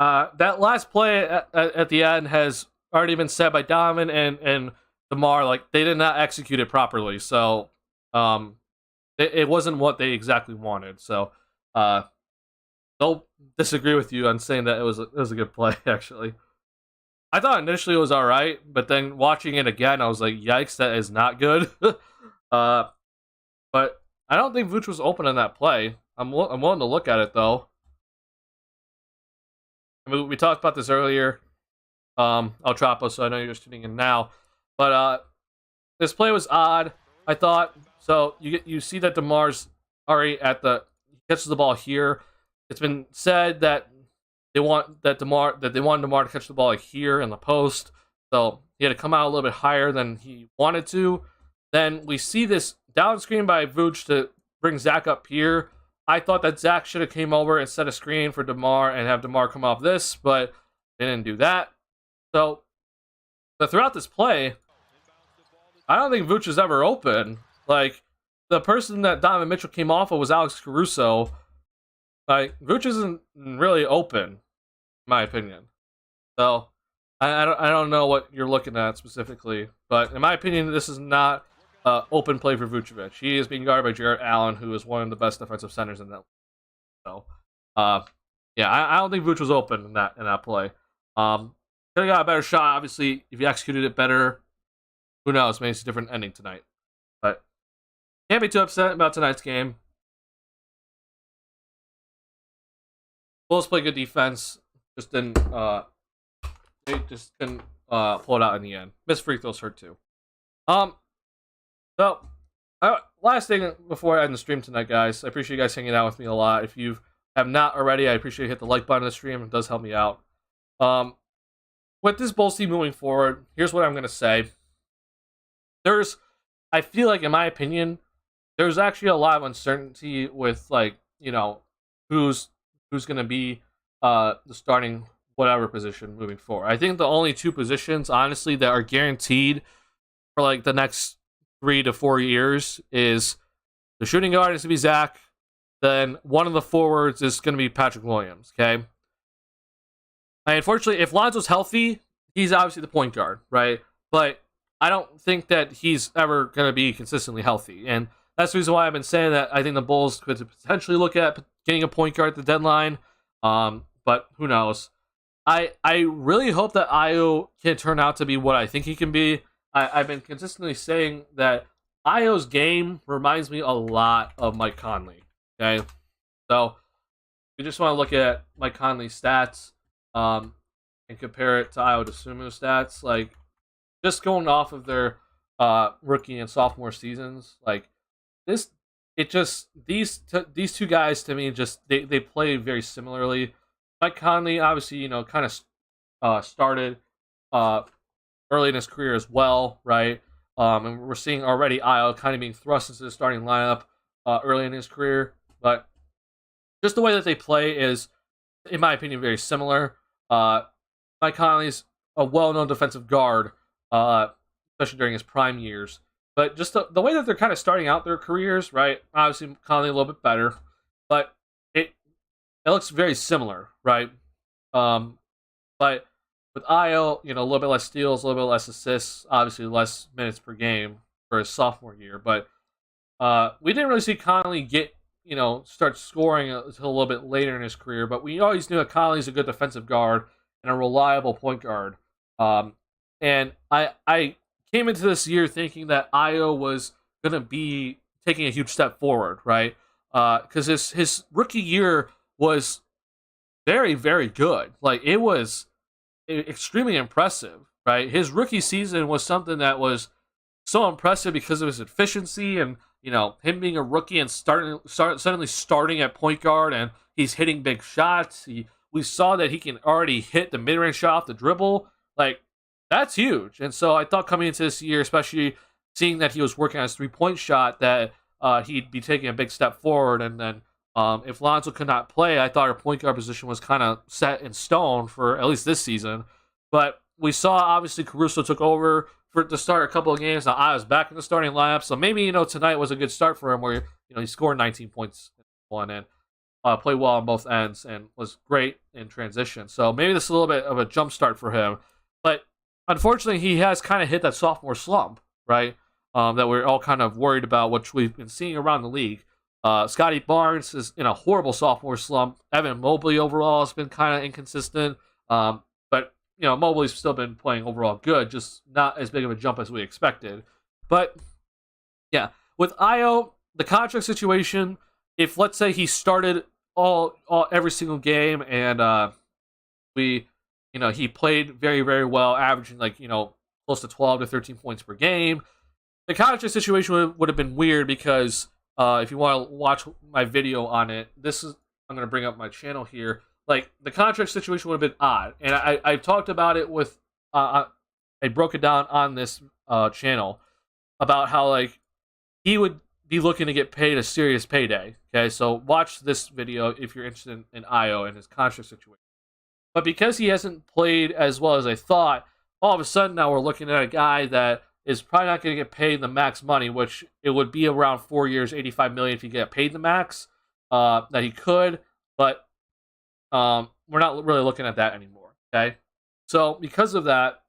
That last play at the end has already been said by Donovan and DeMar. Like, they did not execute it properly, so it wasn't what they exactly wanted. So they'll disagree with you on saying that it was a good play. Actually, I thought initially it was all right, but then watching it again, I was like, "Yikes, that is not good." But I don't think Vooch was open on that play. I'm willing to look at it though. I mean, we talked about this earlier, El Trapo, so I know you're just tuning in now. But this play was odd, I thought. So you see that DeMar's already he catches the ball here. It's been said that they wanted DeMar to catch the ball like here in the post. So he had to come out a little bit higher than he wanted to. Then we see this down screen by Vooch to bring Zach up here. I thought that Zach should have came over and set a screen for DeMar and have DeMar come off this, but they didn't do that. So, but throughout this play, I don't think Vooch is ever open. Like, the person that Donovan Mitchell came off of was Alex Caruso. Like, Vooch isn't really open, in my opinion. So, I don't know what you're looking at specifically, but in my opinion, this is not open play for Vucevic. He is being guarded by Jarrett Allen, who is one of the best defensive centers in that league. So, yeah, I don't think Vooch was open in that play. Could have got a better shot. Obviously, if you executed it better, who knows? Maybe it's a different ending tonight. But can't be too upset about tonight's game. Bulls play good defense. Just didn't pull it out in the end. Missed free throws hurt too. So, last thing before I end the stream tonight, guys. I appreciate you guys hanging out with me a lot. If you have not already, I appreciate you hit the like button on the stream. It does help me out. With this Bulls team moving forward, here's what I'm going to say. I feel like, in my opinion, there's actually a lot of uncertainty with, like, you know, who's going to be the starting whatever position moving forward. I think the only two positions, honestly, that are guaranteed for, like, the next 3 to 4 years is the shooting guard is to be Zach. Then one of the forwards is going to be Patrick Williams, okay? And unfortunately, if Lonzo's healthy, he's obviously the point guard, right? But I don't think that he's ever going to be consistently healthy. And that's the reason why I've been saying that I think the Bulls could potentially look at getting a point guard at the deadline. But who knows? I really hope that Ayo can turn out to be what I think he can be. I've been consistently saying that Ayo's game reminds me a lot of Mike Conley. Okay, so you just want to look at Mike Conley's stats and compare it to Ayo Dosunmu's stats. Like, just going off of their rookie and sophomore seasons, like these two guys to me just they play very similarly. Mike Conley, obviously, you know, kind of started early in his career as well, right? And we're seeing already Ayo kind of being thrust into the starting lineup early in his career. But just the way that they play is, in my opinion, very similar. Mike Conley's a well-known defensive guard. especially during his prime years. But just the way that they're kind of starting out their careers, right? Obviously, Conley a little bit better, but it looks very similar, right? But with Io, a little bit less steals, a little bit less assists, obviously less minutes per game for his sophomore year. But we didn't really see Conley start scoring until a little bit later in his career. But we always knew that Conley's a good defensive guard and a reliable point guard. And I came into this year thinking that Io was going to be taking a huge step forward, right? Because his rookie year was very, very good. Like, it was extremely impressive, right? His rookie season was something that was so impressive because of his efficiency and, him being a rookie and suddenly starting at point guard, and he's hitting big shots. We saw that he can already hit the mid-range shot off the dribble. Like, that's huge. And so I thought coming into this year, especially seeing that he was working on his three-point shot, that he'd be taking a big step forward. And then if Lonzo could not play, I thought our point guard position was kind of set in stone for at least this season. But we saw, obviously, Caruso took over to start a couple of games. Now I was back in the starting lineup, so maybe tonight was a good start for him, where he scored 19 points in one and played well on both ends and was great in transition. So maybe this is a little bit of a jump start for him. But unfortunately, he has kind of hit that sophomore slump, right? That we're all kind of worried about, which we've been seeing around the league. Scotty Barnes is in a horrible sophomore slump. Evan Mobley overall has been kind of inconsistent. But Mobley's still been playing overall good, just not as big of a jump as we expected. But yeah, with Io, the contract situation, if let's say he started every single game and he played very, very well, averaging close to 12 to 13 points per game, the contract situation would have been weird because if you want to watch my video on it, I'm going to bring up my channel here. Like, the contract situation would have been odd, and I talked about it with I broke it down on this channel about how he would be looking to get paid a serious payday. Okay, so watch this video if you're interested in Io and his contract situation. But because he hasn't played as well as I thought, all of a sudden now we're looking at a guy that is probably not going to get paid the max money, which it would be around 4 years, $85 million if he get paid the max that he could, but we're not really looking at that anymore. Okay, so because of that,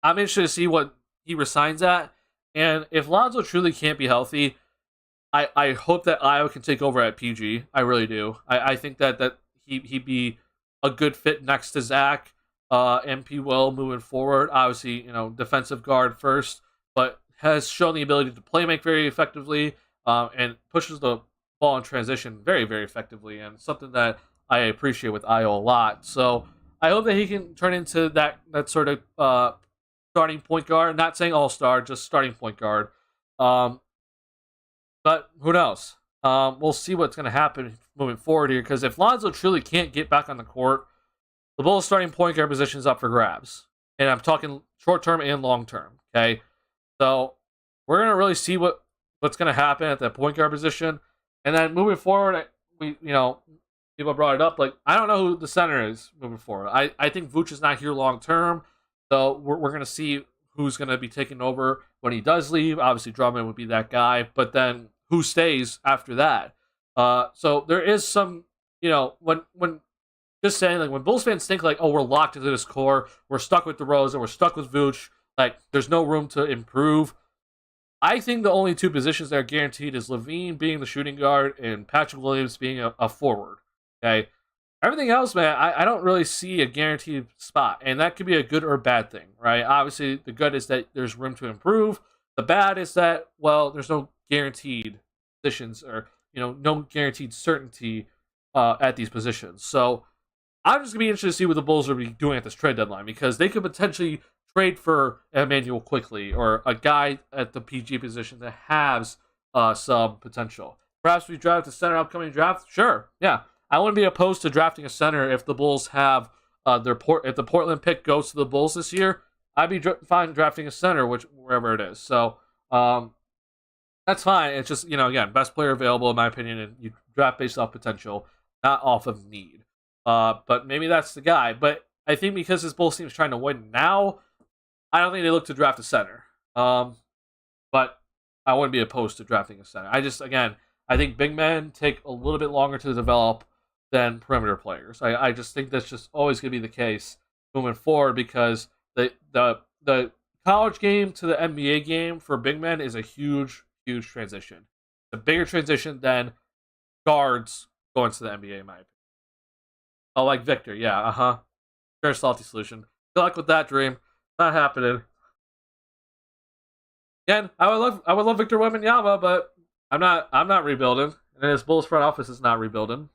I'm interested to see what he resigns at, and if Lonzo truly can't be healthy, I hope that Io can take over at PG. I really do. I think that he'd be a good fit next to Zach. MP Will moving forward, obviously, defensive guard first, but has shown the ability to play make very effectively and pushes the ball in transition very, very effectively, and something that I appreciate with Io a lot. So I hope that he can turn into that sort of starting point guard. Not saying all-star, just starting point guard. But who knows? We'll see what's going to happen moving forward here, because if Lonzo truly can't get back on the court, the Bulls' starting point guard position is up for grabs. And I'm talking short-term and long-term, okay? So we're going to really see what's going to happen at that point guard position. And then moving forward, people brought it up, I don't know who the center is moving forward. I think Vooch is not here long-term, so we're going to see who's going to be taking over when he does leave. Obviously, Drummond would be that guy, but then who stays after that? So there is some, when just saying, when Bulls fans think we're locked into this core, we're stuck with DeRozan, we're stuck with Vooch, there's no room to improve. I think the only two positions that are guaranteed is Levine being the shooting guard and Patrick Williams being a forward. Okay, everything else, man, I don't really see a guaranteed spot, and that could be a good or a bad thing, right? Obviously, the good is that there's room to improve. The bad is that, there's no guaranteed positions or no guaranteed certainty at these positions. So I'm just gonna be interested to see what the Bulls are doing at this trade deadline, because they could potentially trade for Emmanuel quickly or a guy at the PG position that has some potential. Perhaps we draft a center upcoming draft. Sure, yeah, I wouldn't be opposed to drafting a center if the Bulls have if the Portland pick goes to the Bulls this year. I'd be fine drafting a center, wherever it is. So that's fine. It's just again, best player available in my opinion, and you draft based off potential, not off of need. But maybe that's the guy. But I think because this Bulls team is trying to win now, I don't think they look to draft a center. But I wouldn't be opposed to drafting a center. I think big men take a little bit longer to develop than perimeter players. I just think that's just always going to be the case moving forward because the college game to the NBA game for big men is a huge transition. A bigger transition than guards going to the NBA, in my opinion. Oh, like Victor, yeah, Very salty solution. Good luck with that dream. Not happening. Again, I would love Victor Wembanyama, but I'm not rebuilding, and his Bulls front office is not rebuilding.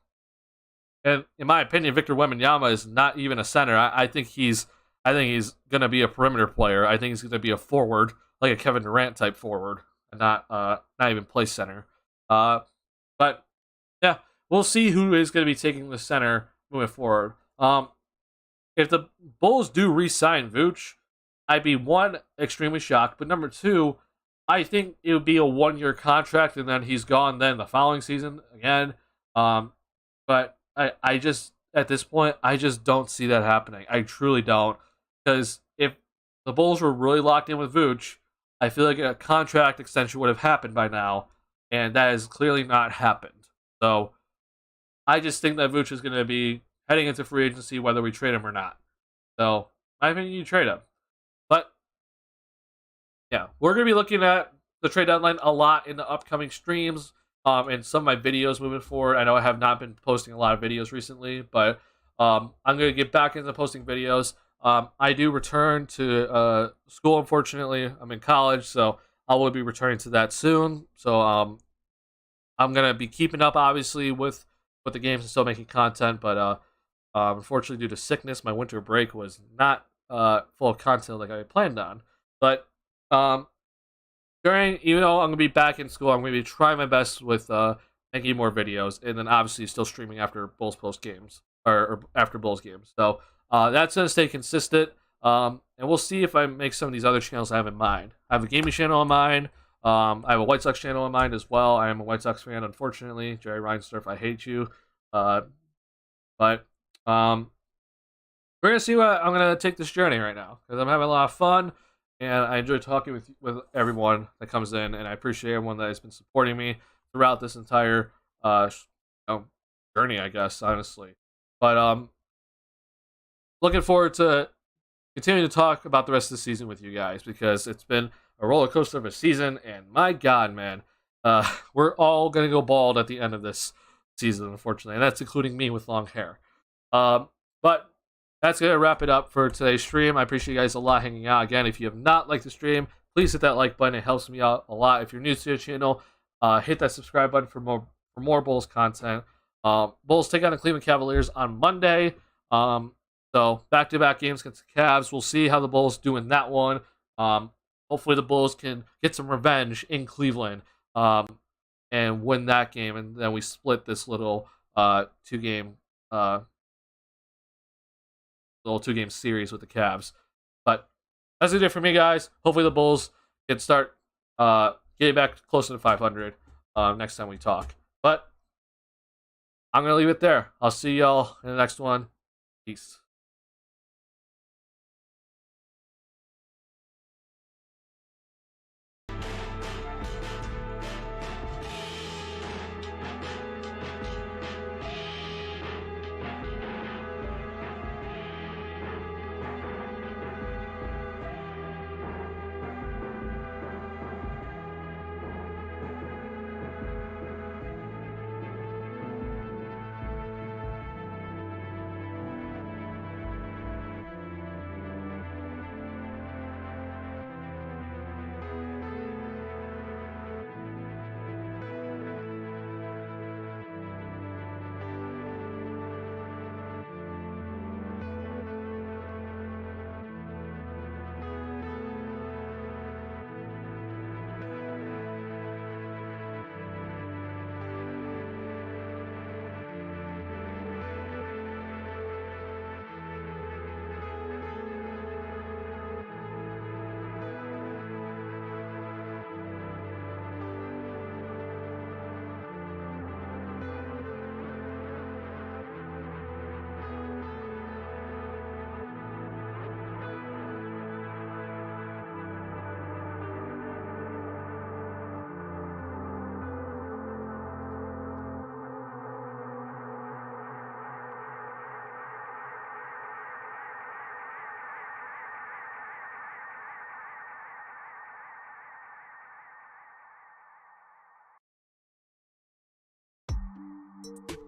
And in my opinion, Victor Wembanyama is not even a center. I think he's gonna be a perimeter player. I think he's gonna be a forward, like a Kevin Durant type forward, and not even play center. But yeah, we'll see who is gonna be taking the center moving forward. If the Bulls do re-sign Vooch, I'd be one, extremely shocked, but number two, I think it would be a 1-year contract and then he's gone then the following season again. But I just, at this point, I just don't see that happening. I truly don't. Because if the Bulls were really locked in with Vooch, I feel like a contract extension would have happened by now, and that has clearly not happened. So I just think that Vooch is going to be heading into free agency whether we trade him or not. So I think you trade him. But yeah, we're going to be looking at the trade deadline a lot in the upcoming streams and some of my videos moving forward. I know I have not been posting a lot of videos recently, but I'm going to get back into posting videos. I do return to school, unfortunately. I'm in college, so I will be returning to that soon. So I'm going to be keeping up, obviously, with the games and still making content, but unfortunately, due to sickness, my winter break was not full of content like I planned on. But even though I'm going to be back in school, I'm going to be trying my best with making more videos, and then obviously still streaming after Bulls post games, or after Bulls games. So that's going to stay consistent, and we'll see if I make some of these other channels I have in mind. I have a gaming channel in mind. I have a White Sox channel in mind as well. I am a White Sox fan, unfortunately. Jerry Reinsdorf, I hate you. But we're going to see what I'm going to take this journey right now, because I'm having a lot of fun, and I enjoy talking with everyone that comes in, and I appreciate everyone that has been supporting me throughout this entire journey, I guess, honestly. But looking forward to continuing to talk about the rest of the season with you guys, because it's been a roller coaster of a season, and my God, man, we're all going to go bald at the end of this season, unfortunately, and that's including me with long hair. But that's going to wrap it up for today's stream. I appreciate you guys a lot hanging out. Again, if you have not liked the stream, please hit that like button. It helps me out a lot. If you're new to the channel, hit that subscribe button for more Bulls content. Bulls take on the Cleveland Cavaliers on Monday. So back-to-back games against the Cavs. We'll see how the Bulls do in that one. Hopefully the Bulls can get some revenge in Cleveland and win that game, and then we split this little two-game series with the Cavs. But that's it for me, guys. Hopefully the Bulls can start getting back closer to 500 next time we talk. But I'm going to leave it there. I'll see y'all in the next one. Peace. Bye.